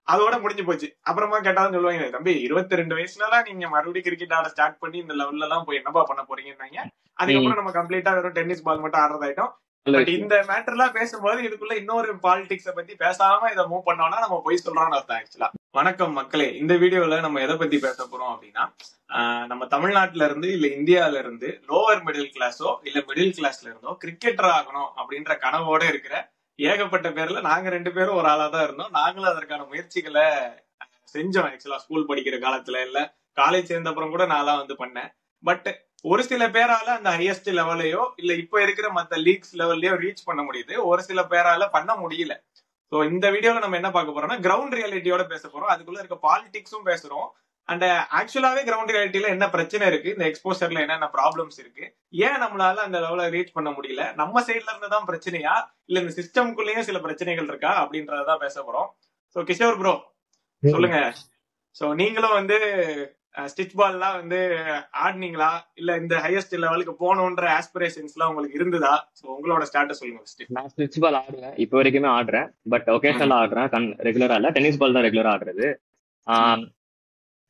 அதோட முடிஞ்சு போச்சு. அப்புறமா கேட்டாலும் சொல்லுவாங்க, தம்பி 22 வயசுலலாம் நீங்க மறுபடியும் கிரிக்கெட் ஆட ஸ்டார்ட் பண்ணி இந்த லெவல்ல எல்லாம் போய் என்னப்பா பண்ண போறீங்கன்னாங்க. அதுக்கப்புறம் நம்ம கம்ப்ளீட்டா வெறும் டென்னிஸ் பால் மட்டும் ஆடுறதாயிட்டோம். பட் இந்த மேட்டர்லாம் பேசும்போது இதுக்குள்ள இன்னொரு பாலிடிக்ஸ பத்தி பேசாம இதை மூவ் பண்ணோம்னா நம்ம போய் சொல்றோம்னு அர்த்தம் ஆக்சுவலா. வணக்கம் மக்களே, இந்த வீடியோல நம்ம எதை பத்தி பேச போறோம் அப்படின்னா, நம்ம தமிழ்நாட்டுல இருந்து இல்ல இந்தியால இருந்து லோவர் மிடில் கிளாஸோ இல்ல மிடில் கிளாஸ்ல இருந்தோ கிரிக்கெட்டர் ஆகணும் அப்படின்ற கனவோட இருக்கிற ஏகப்பட்ட பேர்ல நாங்க 2 பேரும் ஒரு ஆளா தான் இருந்தோம். நாங்களும் அதற்கான முயற்சிகளை செஞ்சோம். ஆக்சுவலா ஸ்கூல் படிக்கிற காலத்துல இல்ல காலேஜ் சேர்ந்த அப்புறம் கூட நான்லாம் வந்து பண்ணேன். பட் ஒரு சில பேரால அந்த ஹையஸ்ட் லெவலையோ இல்ல இப்ப இருக்கிற மத்த லீக்ஸ் லெவல்லயோ ரீச் பண்ண முடியுது, ஒரு சில பேரால பண்ண முடியல. சோ இந்த வீடியோல நம்ம என்ன பார்க்க போறோம்னா கிரவுண்ட் ரியாலிட்டியோட பேச போறோம். அதுக்குள்ள இருக்க பாலிடிக்ஸும் பேசுறோம். அண்ட் ஆக்சுவலாவே கிரவுண்ட் ரியாலிட்டியில என்ன பிரச்சனை இருக்கு, இந்த எக்ஸ்போசர்ல என்னென்ன ப்ராப்ளம்ஸ் இருக்கு, ஏன் நம்மளால அந்த லெவல ரீச் பண்ண முடியல, நம்ம சைட்ல இருந்து தான் பிரச்சனையா இல்ல இந்த சிஸ்டம்குள்ளேயும் சில பிரச்சனைகள் இருக்கா அப்படின்றதான் பேச போறோம். சோ கிஷோர் ப்ரோ சொல்லுங்க. சோ நீங்களும் வந்து ஸ்டிச் பால்லாம் வந்து ஆடினீங்களா இல்ல இந்த ஹையஸ்ட் லெவலுக்கு போகணுன்ற ஆஸ்பிரேஷன்ஸ் எல்லாம் உங்களுக்கு இருந்ததா? சோ உங்களோட ஸ்டார்ட் சொல்லுங்க. நான் ஸ்டிச் பால் ஆடுவேன், இப்போ வரைக்குமே ஆடுறேன். பட் ஒகேஷனலா ஆடுறேன், ரெகுலரா இல்ல. டென்னிஸ் பால் தான் ரெகுலரா ஆடுறது.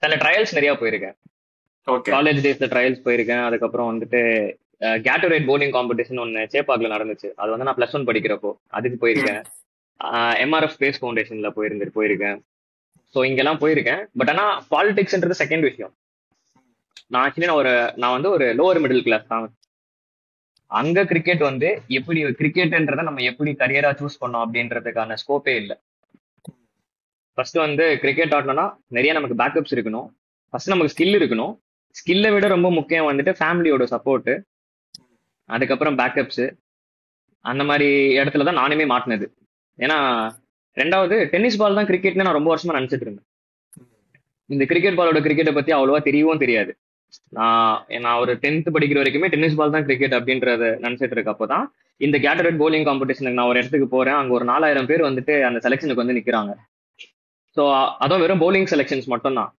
சில ட்ரையல்ஸ் நிறைய போயிருக்கேன். காலேஜ் டேஸ்ல ட்ரையல்ஸ் போயிருக்கேன். அதுக்கப்புறம் வந்துட்டு கேட்டோரேட் போலிங் காம்படிஷன் ஒன்னு சேப்பாக்ல நடந்துச்சு. அது வந்து நான் +1 படிக்கிறப்போ அதுக்கு போயிருக்கேன். MRF ஸ்பேஸ் ஃபவுண்டேஷன்ல போயிருக்கேன். ஸோ இங்கெல்லாம் போயிருக்கேன். பட் ஆனா பாலிடிக்ஸ்ன்றது செகண்ட் விஷயம். நான் வந்து ஒரு லோவர் மிடில் கிளாஸ் தான். அங்க கிரிக்கெட் வந்து எப்படி கிரிக்கெட்ன்றத நம்ம எப்படி கரியரா சூஸ் பண்ணோம் அப்படின்றதுக்கான ஸ்கோப்பே இல்லை. ஃபர்ஸ்ட் வந்து கிரிக்கெட் ஆடணும்னா நிறைய நமக்கு பேக்கப்ஸ் இருக்கணும். ஃபர்ஸ்ட் நமக்கு ஸ்கில் இருக்கணும். ஸ்கில்லை விட ரொம்ப முக்கியம் வந்துட்டு ஃபேமிலியோட சப்போர்ட், அதுக்கப்புறம் பேக்கப்ஸ். அந்த மாதிரி இடத்துல தான் நானுமே மாட்டினது. ஏன்னா ரெண்டாவது டென்னிஸ் பால் தான் கிரிக்கெட்னு நான் ரொம்ப வருஷமா நினைச்சிட்டு இருந்தேன். இந்த கிரிக்கெட் பாலோட கிரிக்கெட்டை பத்தி அவ்வளவா தெரியவும் தெரியாது. நான் ஒரு 10th படிக்கிற வரைக்குமே டென்னிஸ் பால் தான் கிரிக்கெட் அப்படின்றத நினைச்சிட்டு இருக்கப்போதான் இந்த கேட்டரேட் போலிங் காம்படிஷனுக்கு நான் ஒரு இடத்துக்கு போறேன். அங்க ஒரு 4000 பேர் வந்துட்டு அந்த செலெக்ஷனுக்கு வந்து நிக்கிறாங்க. ஸோ அதுவும் வெறும் பவுலிங் செலெக்ஷன்ஸ் மட்டும் தான்.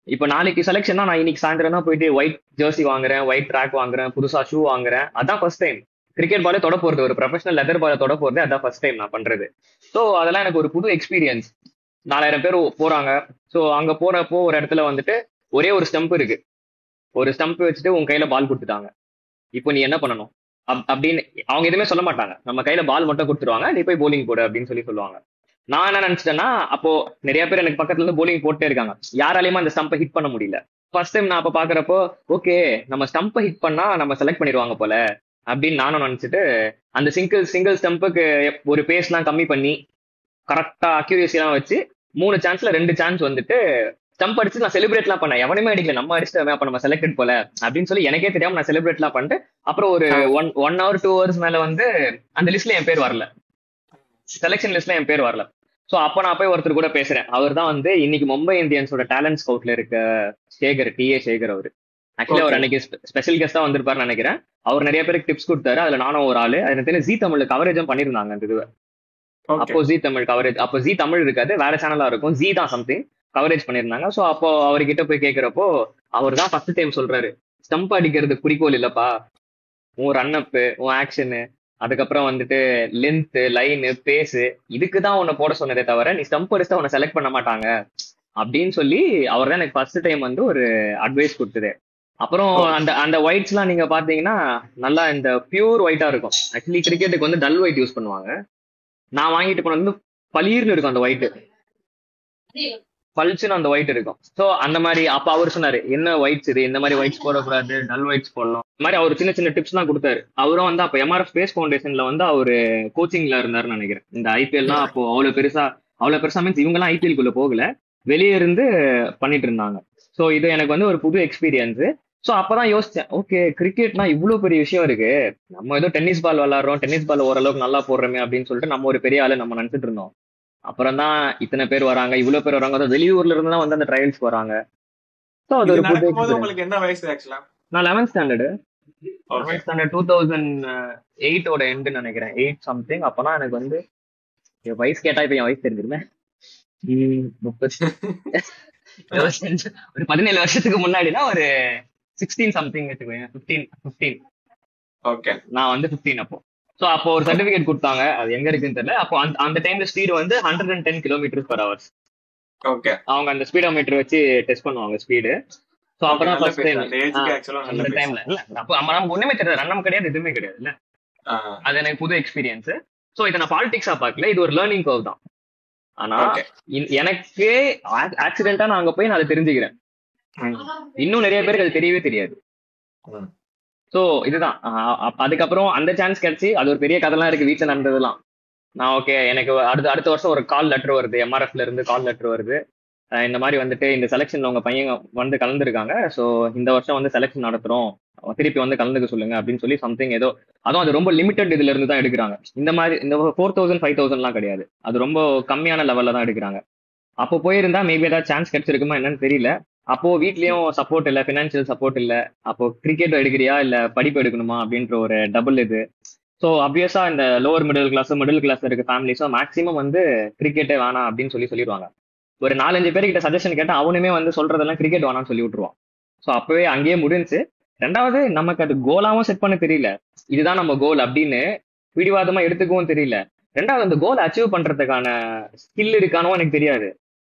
இப்போ நாளைக்கு செலெக்ஷன்னா நான் இன்னைக்கு சாயந்தரம் தான் போயிட்டு ஒயிட் ஜெர்சி வாங்குறேன், ஒயிட் ட்ராக் வாங்குறேன், புதுசா ஷூ வாங்குறேன். அதான் ஃபர்ஸ்ட் டைம் கிரிக்கெட் பாலே தொட போறது, ஒரு ப்ரொஃபஷனல் லெதர் பாலை தொட போறது அதான் ஃபர்ஸ்ட் டைம் நான் பண்றது. ஸோ அதெல்லாம் எனக்கு ஒரு புது எக்ஸ்பீரியன்ஸ். 4000 பேர் போறாங்க. ஸோ அங்க போறப்போ ஒரு இடத்துல வந்துட்டு ஒரே ஒரு ஸ்டம்ப் இருக்கு. ஒரு ஸ்டம்ப் வச்சுட்டு உங்க கையில பால் கொடுத்துட்டாங்க. இப்போ நீ என்ன பண்ணணும் அப்படின்னு அவங்க எதுவுமே சொல்ல மாட்டாங்க. நம்ம கையில பால் மட்டும் கொடுத்துருவாங்க, நீ போய் போலிங் போடு அப்படின்னு சொல்லுவாங்க. நான் என்ன நினைச்சிட்டேன்னா, அப்போ நிறைய பேர் எனக்கு பக்கத்துல இருந்து போலிங் போட்டே இருக்காங்க. யாராலையுமே அந்த ஸ்டம்பை ஹிட் பண்ண முடியல. ஃபர்ஸ்ட் டைம் நான் அப்ப பாக்குறப்போ ஓகே நம்ம ஸ்டம்பை ஹிட் பண்ணா நம்ம செலக்ட் பண்ணிடுவாங்க போல அப்படின்னு நானும் நினைச்சிட்டு அந்த சிங்கிள் ஸ்டம்புக்கு ஒரு பேஸ் எல்லாம் கம்மி பண்ணி கரெக்டா அக்யூரேசி எல்லாம் வச்சு 3 சான்ஸ்ல 2 சான்ஸ் வந்துட்டு ஸ்டம்ப் அடிச்சு நான் செலிப்ரேட் எல்லாம் பண்ணேன். எவனுமே அடிக்கல, நம்ம அடிச்சுட்டு அப்ப நம்ம செலக்டட் போல அப்படின்னு சொல்லி எனக்கே தெரியாம நான் செலிப்ரேட் எல்லாம் பண்ணிட்டு அப்புறம் ஒரு 1 hour 2 hours மேல வந்து அந்த லிஸ்ட்ல என் பேர் வரல, செலக்ஷன் லிஸ்ட்ல என் பேர் வரல. சோ அப்ப நான் போய் ஒருத்தர் கூட பேசுறேன். அவர் தான் வந்து இன்னைக்கு மும்பை இந்தியன்ஸோட டேலண்ட் ஸ்கவுட்ல இருக்க சேகர், TA சேகர். அவரு ஆக்சுவலி அவர் அன்னைக்கு ஸ்பெஷல் கெஸ்டா வந்திருப்பாருன்னு நினைக்கிறேன். அவர் நிறைய பேருக்கு டிப்ஸ் கொடுத்தாரு. அதுல நானும் ஒரு ஆளு. எனக்கு தெரிஞ்ச ஜி தமிழ்ல கவரேஜும் பண்ணிருந்தாங்க அந்த இதுவை. அப்போ ஜி தமிழ் கவரேஜ், அப்போ ஜி தமிழ் இருக்காது, வேற சேனலா இருக்கும். ஜி தான் சம்திங் கவரேஜ் பண்ணிருந்தாங்க. சோ அப்போ அவர்கிட்ட போய் கேட்கிறப்போ அவர் தான் ஃபர்ஸ்ட் டைம் சொல்றாரு, ஸ்டம்ப் அடிக்கிறது குறிக்கோள் இல்லப்பா, உன் ரன் அப், உன் ஆக்ஷனு, அதுக்கப்புறம் வந்துட்டு லென்த், லைனு, பேஸு, இதுக்குதான் உன்னை போட சொன்னதே தவிர நீ ஸ்டம்ப் அடிச்சா உன்னை செலக்ட் பண்ண மாட்டாங்க அப்படின்னு சொல்லி அவர் தான் எனக்கு ஃபர்ஸ்ட் டைம் வந்து ஒரு அட்வைஸ் கொடுத்தது. அப்புறம் அந்த ஒயிட்ஸ் எல்லாம் நீங்க பாத்தீங்கன்னா நல்லா இந்த பியூர் ஒயிட்டா இருக்கும். ஆக்சுவலி கிரிக்கெட்டுக்கு வந்து டல் ஒயிட் யூஸ் பண்ணுவாங்க. நான் வாங்கிட்டு போனது வந்து பளீர்னு இருக்கும் அந்த ஒயிட், பல்ச்சுன்னு அந்த ஒயிட் இருக்கும். சோ அந்த மாதிரி அப்ப அவர் சொன்னாரு என்ன ஒயிட்ஸ் இது, இந்த மாதிரி ஒயிட்ஸ் போடக்கூடாது, டல் ஒயிட்ஸ் போடலாம். இந்த மாதிரி அவர் சின்ன டிப்ஸ் எல்லாம் கொடுத்தாரு. அவரும் வந்து அப்ப MRF ஸ்பேஸ் ஃபவுண்டேஷன்ல வந்து அவரு கோச்சிங்ல இருந்தாருன்னு நினைக்கிறேன். இந்த IPL-லாம் அப்போ அவ்வளவு பெருசா மீன்ஸ் இவங்க எல்லாம் IPL குள்ள போகல, வெளியே இருந்து பண்ணிட்டு இருந்தாங்க. சோ இது எனக்கு வந்து ஒரு புது எக்ஸ்பீரியன்ஸ். சோ அப்பதான் யோசிச்சேன், ஓகே கிரிக்கெட்னா இவ்வளவு பெரிய விஷயம் இருக்கு, நம்ம ஏதோ டென்னிஸ் பால் விளாடுறோம், டென்னிஸ் பால் ஓரளவுக்கு நல்லா போடுறோமே அப்படின்னு சொல்லிட்டு நம்ம ஒரு பெரிய ஆளு நம்ம நினைச்சிட்டு இருந்தோம். அப்புறம் தான் இத்தனை பேர் வராங்க, இவ்வளவு பேர் வராங்க, வெளியூர்ல இருந்து தான் வந்து அந்த ட்ரையல்ஸ் வராங்க. சோ அது ஒரு புது. உங்களுக்கு என்ன வயசு ஆக்சுவலா? நான் 11th ஸ்டாண்டர்ட் 2008 எண்டுன்னு நினைக்கிறேன், 8 சம்திங். அப்பதான் எனக்கு வந்து வயசு கேட்டா இப்ப என் வயசு தெரிஞ்சிருமே, 30 ஒரு 17 வருஷத்துக்கு முன்னாடினா ஒரு 16 சம்திங் வச்சுக்கோங்க, 15. ஓகே, நான் வந்து 15 அப்போ. சோ அப்போ ஒரு சர்டிபிகேட் கொடுத்தாங்க, அது எங்க இருக்குன்னு தெரியல. அப்போ அந்த டைம்ல ஸ்பீடு வந்து 110 km/h. ஓகே அவங்க அந்த ஸ்பீடோமீட்டர் வச்சு டெஸ்ட் பண்ணுவாங்க ஸ்பீடு. சோ ஓகே அப்பதான் நல்ல ஃபர்ஸ்ட் பேசு டைம் அந்த ஏஜ்க்கு ஆக்சுவலா நல்ல அந்த பேசு. டைம்ல இல்ல அப்ப நமக்கு ஒண்ணுமே தெரியாது, ரன்னம் கிடையாது, எதுவுமே கிடையாது இல்ல. அது எனக்கு புது எக்ஸ்பீரியன்ஸ். சோ இதை நான் பாலிடிக்ஸா பார்க்கல, இது ஒரு லேர்னிங் கர்வ் தான். ஆனா ஓகே எனக்கு ஆக்சிடென்டா நான் அங்க போய் நான் அதை தெரிஞ்சுக்கிறேன். இன்னும் நிறைய பேருக்கு அது தெரியவே தெரியாது. சோ இதுதான் அதுக்கப்புறம் அந்த சான்ஸ் கிடைச்சி, அது ஒரு பெரிய கதைலாம் இருக்கு வீட்டுல நடந்ததுலாம். நான் ஓகே எனக்கு அடுத்த வருஷம் ஒரு கால் லெட்டர் வருது, எம்ஆர்எஃப்ல இருந்து கால் லெட்டர் வருது, இந்த மாதிரி வந்துட்டு இந்த செலெக்ஷன்ல உங்க பையன் வந்து கலந்துருக்காங்க, சோ இந்த வருஷம் வந்து செலெக்ஷன் நடத்துறோம், திருப்பி வந்து கலந்துக்க சொல்லுங்க அப்படின்னு சொல்லி சம்திங் ஏதோ. அதுவும் அது ரொம்ப லிமிடெட் இதுல இருந்து தான் எடுக்கிறாங்க. இந்த மாதிரி இந்த 4000 5000 கிடையாது, அது ரொம்ப கம்மியான லெவல்ல தான் எடுக்கிறாங்க. அப்போ போயிருந்தா மேபி ஏதாவது சான்ஸ் கிடைச்சிருக்குமா என்னன்னு தெரியல. அப்போ வீட்லயும் சப்போர்ட் இல்ல, பினான்சியல் சப்போர்ட் இல்ல. அப்போ கிரிக்கெட் எடுக்கிறியா இல்ல படிப்பு எடுக்கணுமா அப்படின்ற ஒரு டபுள் இது. ஸோ அப்வியஸா இந்த லோவர் மிடில் கிளாஸ்ல இருக்க ஃபேமிலிஸோ மேக்ஸிமம் வந்து கிரிக்கெட்டே வேணாம் அப்படின்னு சொல்லிடுவாங்க. ஒரு 4-5 பேர்கிட்ட சஜஷன் கேட்டா அவனுமே வந்து சொல்றதெல்லாம் கிரிக்கெட் வேணாம்னு சொல்லி விட்டுருவான். ஸோ அப்பவே அங்கேயே முடிஞ்சு. ரெண்டாவது நமக்கு அது கோலாவும் செட் பண்ண தெரியல, இதுதான் நம்ம கோல் அப்படின்னு பிடிவாதமா எடுத்துக்கவும் தெரியல. ரெண்டாவது அந்த கோல் அச்சீவ் பண்றதுக்கான ஸ்கில் இருக்கானோ எனக்கு தெரியாது.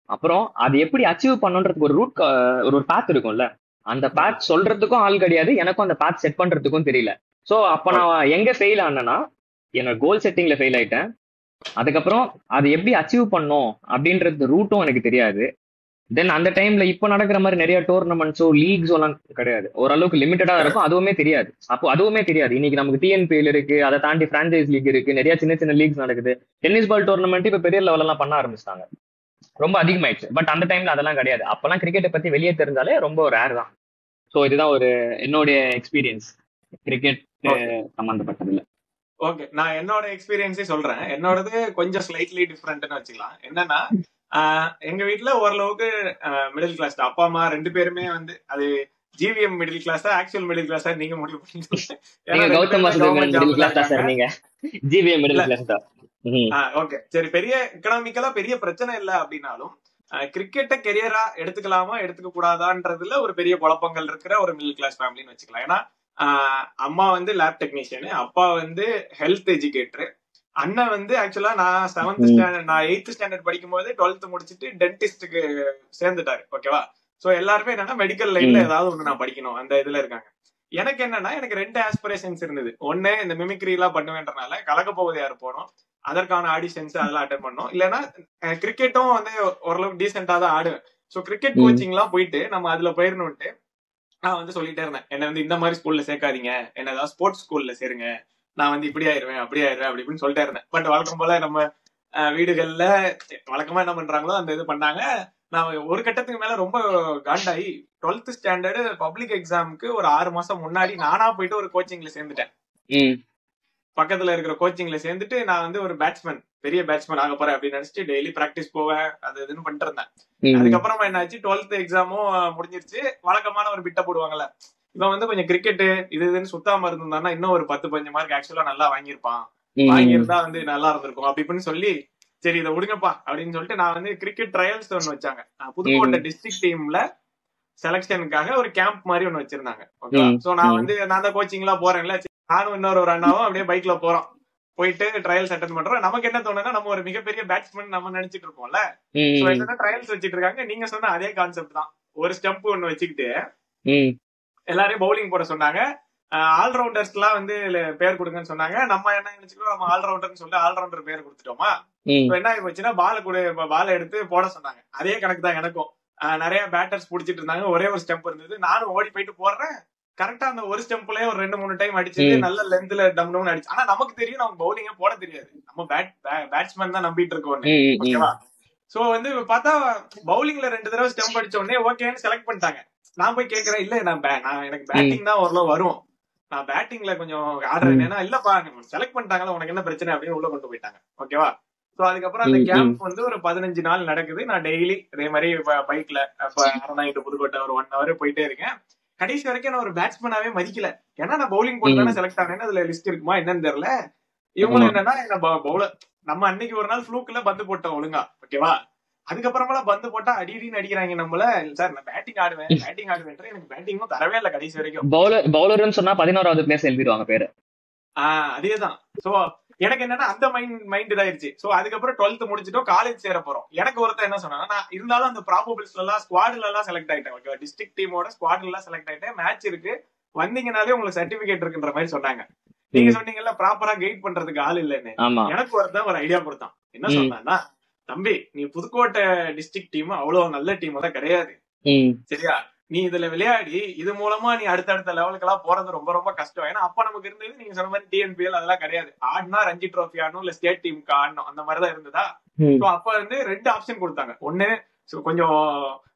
அப்புறம் அது எப்படி அச்சீவ் பண்ணுன்றதுக்கு ஒரு ரூட் ஒரு பாத் இருக்கும்ல, அந்த பாத் சொல்றதுக்கும் ஆள் கிடையாது, எனக்கும் அந்த பாத் செட் பண்றதுக்கும் தெரியல. சோ அப்ப நான் எங்க ஃபெயில் ஆனேன்னா என்னோட கோல் செட்டிங்ல ஃபெயில் ஆயிட்டேன். அதுக்கப்புறம் அது எப்படி அச்சீவ் பண்ணும் அப்படின்றது ரூட்டும் எனக்கு தெரியாது. தென் அந்த டைம்ல இப்ப நடக்கிற மாதிரி நிறைய டோர்னமெண்ட்ஸோ லீக்ஸோ எல்லாம் கிடையாது, ஓரளவுக்கு லிமிட்டடா இருக்கும், அதுவுமே தெரியாது. அப்போ அதுவுமே தெரியாது. இன்னைக்கு நமக்கு டிஎன்பிஎல் இருக்கு, அதை தாண்டி பிரான்சைஸ் லீக் இருக்கு, நிறைய சின்ன சின்ன லீக்ஸ் நடக்குது. டென்னிஸ் பால் டோர்னமெண்ட் இப்ப பெரிய லெவல் எல்லாம் பண்ண ஆரம்பிச்சிட்டாங்க, ரொம்ப அதிகமாயிடுச்சு. பட் அந்த டைம்ல அதெல்லாம் கிடையாது. அப்பெல்லாம் கிரிக்கெட்டை பத்தி வெளியே தெரிஞ்சாலே ரொம்ப ரேர் தான். ஸோ இதுதான் ஒரு என்னுடைய எக்ஸ்பீரியன்ஸ் கிரிக்கெட் சம்பந்தப்பட்டதுல. ஓகே நான் என்னோட எக்ஸ்பீரியன்ஸே சொல்றேன். என்னோடது கொஞ்சம் ஸ்லைட்லி டிஃப்ரெண்ட்னு வச்சுக்கலாம். என்னன்னா எங்க வீட்டுல ஓரளவுக்கு மிடில் கிளாஸ், அப்பா அம்மா 2 பேருமே வந்து அது ஜிவிஎம் மிடில் கிளாஸா ஆக்சுவல் மிடில் கிளாஸா நீங்க முடிவு பண்ணிட்டு. கௌதம் வாசுதேவன் மிடில் கிளாஸ் தான் சார், நீங்க ஜிவிஎம் மிடில் கிளாஸ் தான். ஓகே சரி, பெரிய எக்கனாமிக்கலா பெரிய பிரச்சனை இல்ல அப்படின்னாலும் கிரிக்கெட்டை கெரியரா எடுத்துக்கலாமா எடுத்துக்க கூடாதான்றதுல ஒரு பெரிய குழப்பங்கள் இருக்கிற ஒரு மிடில் கிளாஸ் ஃபேமிலின்னு வச்சுக்கலாம். ஏன்னா அம்மா வந்து லேப் டெக்னீஷியனு, அப்பா வந்து ஹெல்த் எஜுகேட்டரு, அண்ணன் வந்து ஆக்சுவலா நான் 7th ஸ்டாண்டர்ட் நான் 8th ஸ்டாண்டர்ட் படிக்கும் போது 12th முடிச்சுட்டு டென்டிஸ்டுக்கு சேர்ந்துட்டாரு. ஓகேவா? சோ எல்லாருமே என்னன்னா மெடிக்கல் லைன்ல ஏதாவது ஒண்ணு நான் படிக்கணும் அந்த இதுல இருக்காங்க. எனக்கு என்னன்னா எனக்கு 2 ஆஸ்பிரேஷன்ஸ் இருந்தது. ஒண்ணு இந்த மிமிக்ரி எல்லாம் பண்ணுவேன்றனால கலக்க போவது யாரு போனோம், அதற்கான ஆடிஷன்ஸ் அதெல்லாம் அட்டன் பண்ணோம். இல்லைன்னா கிரிக்கெட்டும் வந்து ஓரளவுக்கு டீசென்டா தான் ஆடுவேன். சோ கிரிக்கெட் கோச்சிங் எல்லாம் போயிட்டு நம்ம அதுல போயிடணும்ட்டு நான் வந்து சொல்லிட்டே இருந்தேன், என்ன வந்து இந்த மாதிரி ஸ்கூல்ல சேர்க்காதீங்க, என்ன ஏதாவது ஸ்போர்ட்ஸ் ஸ்கூல்ல சேருங்க, நான் வந்து இப்படி ஆயிருவேன் அப்படி ஆயிருவேன் அப்படி இப்படின்னு சொல்லிட்டே இருந்தேன். பட் வழக்கம் போல நம்ம வீடுகள்ல வழக்கமா என்ன பண்றாங்களோ அந்த இது பண்ணாங்க. நான் ஒரு கட்டத்துக்கு மேல ரொம்ப காண்டாயி 12th ஸ்டாண்டர்டு பப்ளிக் எக்ஸாமுக்கு ஒரு 6 மாசம் முன்னாடி நானா போயிட்டு ஒரு கோச்சிங்ல சேர்ந்துட்டேன். பக்கத்துல இருக்கிற கோச்சிங்ல சேர்ந்துட்டு நான் வந்து ஒரு பேட்ஸ்மேன், பெரிய பேட்ஸ்மேன் ஆக போறேன் அப்படின்னு நினைச்சிட்டு டெய்லி பிராக்டிஸ் போவேன், அது இதுன்னு பண்ணிட்டு இருந்தேன். அதுக்கப்புறமா என்னாச்சு, 12th எக்ஸாமும் முடிஞ்சிருச்சு. வழக்கமான ஒரு பிட்ட போடுவாங்கல்ல, இவன் வந்து கொஞ்சம் கிரிக்கெட் இது இதுன்னு சுத்தாம இருந்தான்னா இன்னும் ஒரு 10-15 மார்க் ஆக்சுவலா நல்லா வாங்கியிருப்பான், வாங்கியிருந்தா வந்து நல்லா இருந்திருக்கும் அப்படி இப்படின்னு சொல்லி, சரி இதை விடுங்கப்பா அப்படின்னு சொல்லிட்டு நான் வந்து கிரிக்கெட் ட்ரையல்ஸ் ஒண்ணு வச்சாங்க. புதுக்கோட்டை டிஸ்ட்ரிக்ட் டீம்ல செலக்ஷனுக்காக ஒரு கேம்ப் மாதிரி ஒண்ணு வச்சிருந்தாங்க. ஓகே, சோ நான் வந்து நான் தான் கோச்சிங் எல்லாம் போறேன்ல, நானும் இன்னொரு அண்ணாவும் அப்படியே பைக்ல போறோம், போயிட்டு ட்ரையல்ஸ் அட்டன் பண்றோம். நமக்கு என்ன தோணுன்னா நம்ம ஒரு மிகப்பெரிய பேட்ஸ்மேன் நம்ம நினைச்சிட்டு இருப்போம்ல. சோ என்னன்னா ட்ரையல்ஸ் வச்சிட்டு இருக்காங்க. நீங்க சொன்ன அதே கான்செப்ட் தான், ஒரு ஸ்டெம்ப் ஒண்ணு வச்சுக்கிட்டு எல்லாரையும் பவுலிங் போட சொன்னாங்க. ஆல்ரவுண்டர்ஸ் எல்லாம் வந்து பேர் கொடுங்கன்னு சொன்னாங்க. நம்ம என்ன நினைச்சுக்கோ, நம்ம ஆல்ரவுண்டர்னு சொல்லி ஆல்ரவுண்டர் பேர் கொடுத்துட்டோமா. என்ன ஆயிடுச்சுன்னா பால் எடுத்து போட சொன்னாங்க. அதே கணக்கு தான் எனக்கும். நிறைய பேட்டர்ஸ் புடிச்சிட்டு இருந்தாங்க, ஒரே ஒரு ஸ்டெம்ப் இருந்தது. நானும் ஓடி போயிட்டு போடுறேன். கரெக்டா அந்த ஒரு ஸ்டெம்ப்லயே ஒரு 2-3 டைம் அடிச்சது, நல்ல லென்த்ல டம்னு அடிச்சு. ஆனா நமக்கு தெரியும் நமக்கு பவுலிங்க போட தெரியாது, நம்ம பேட்ஸ்மேன் தான் நம்பிட்டு இருக்கோம். ஓகேவா? சோ வந்து பார்த்தா பவுலிங்ல 2 தடவை ஸ்டெம்ப் அடிச்ச உடனே ஓகேன்னு செலக்ட் பண்ணிட்டாங்க. நான் போய் கேக்குறேன், இல்ல நான் எனக்கு பேட்டிங் தான் ஓரளவு வரும், நான் பேட்டிங்ல கொஞ்சம் ஆடுறேன். ஏன்னா இல்லப்பா செலக்ட் பண்ணிட்டாங்களா, உனக்கு என்ன பிரச்சனை அப்படின்னு உள்ள கொண்டு போயிட்டாங்க. ஓகேவா? சோ அதுக்கப்புறம் அந்த கேம்ப் வந்து ஒரு 15 நாள் நடக்குது. நான் டெய்லி அதே மாதிரி பைக்ல அரநாயிட்டு புதுக்கோட்டை ஒரு 1 hour போயிட்டே இருக்கேன். கடைசி வரைக்கும் நான் ஒரு பேட்ஸ்மேனாவே மதிக்கல. ஏன்னா நான் பவுலிங் போட்டு தானே செலக்ட் ஆனேன்னு அதுல லிஸ்ட் இருக்குமா என்னன்னு தெரியல. இவங்களும் என்னன்னா என்ன பவுலர், நம்ம அன்னைக்கு ஒரு நாள் ஃப்ளூக்ல பந்து போட்டோம் ஒழுங்கா. ஓகேவா? அதுக்கப்புறமா பந்து போட்டா அடின்னு அடிக்கிறாங்க நம்மள. சார் நான் பேட்டிங் ஆடுவேன் எனக்கு பேட்டிங்கும் தரவே இல்லை கடைசி வரைக்கும். பவுலர்னு சொன்னா 11வது பிளேஸ் எழுதிடுவாங்க பேரு. அதேதான். சோ எனக்கு என்னன்னா அந்த மைண்ட் இதாயிருச்சு. சோ அதுக்கப்புறம் 12th முடிச்சிட்டோம், காலேஜ் சேர போறோம். எனக்கு ஒருத்தர் என்ன சொன்னா, நான் இருந்தாலும் அந்த ப்ராபபிள்ஸ்ல எல்லாம் ஸ்குவாட்ல எல்லாம் செலக்ட் ஆயிட்டேன். ஓகே, டிஸ்ட்ரிக்ட் டீமோட ஸ்குவாட்ல எல்லாம் செலக்ட் ஆயிட்டேன். மேட்ச் இருக்கு, வந்தீங்கனாலே உங்களுக்கு சர்டிபிகேட் இருக்குன்ற மாதிரி சொன்னாங்க. நீங்க சொன்னீங்கல்ல ப்ராப்பரா கைட் பண்றதுக்கு ஆள் இல்லைன்னு. எனக்கு ஒருத்தன் ஒரு ஐடியா கொடுத்தான். என்ன சொன்னான்னா, தம்பி நீ புதுக்கோட்டை டிஸ்ட்ரிக்ட் டீம் அவ்வளவு நல்ல டீம் எல்லாம் கிடையாது, சரியா? நீ இதுல விளையாடி இது மூலமா நீ அடுத்தடுத்த லெவலுக்கு எல்லாம் போறது ரொம்ப ரொம்ப கஷ்டம். ஏன்னா அப்ப நமக்கு இருந்தது நீங்க சொன்ன மாதிரி டிஎன்பிஎல் அதெல்லாம் கிடையாது. ஆடினா ரஞ்சி ட்ரோஃபி ஆடணும், இல்ல ஸ்டேட் டீமுக்கு ஆடணும், அந்த மாதிரிதான் இருந்ததா. சோ அப்ப வந்து 2 ஆப்ஷன் கொடுத்தாங்க. ஒண்ணு கொஞ்சம்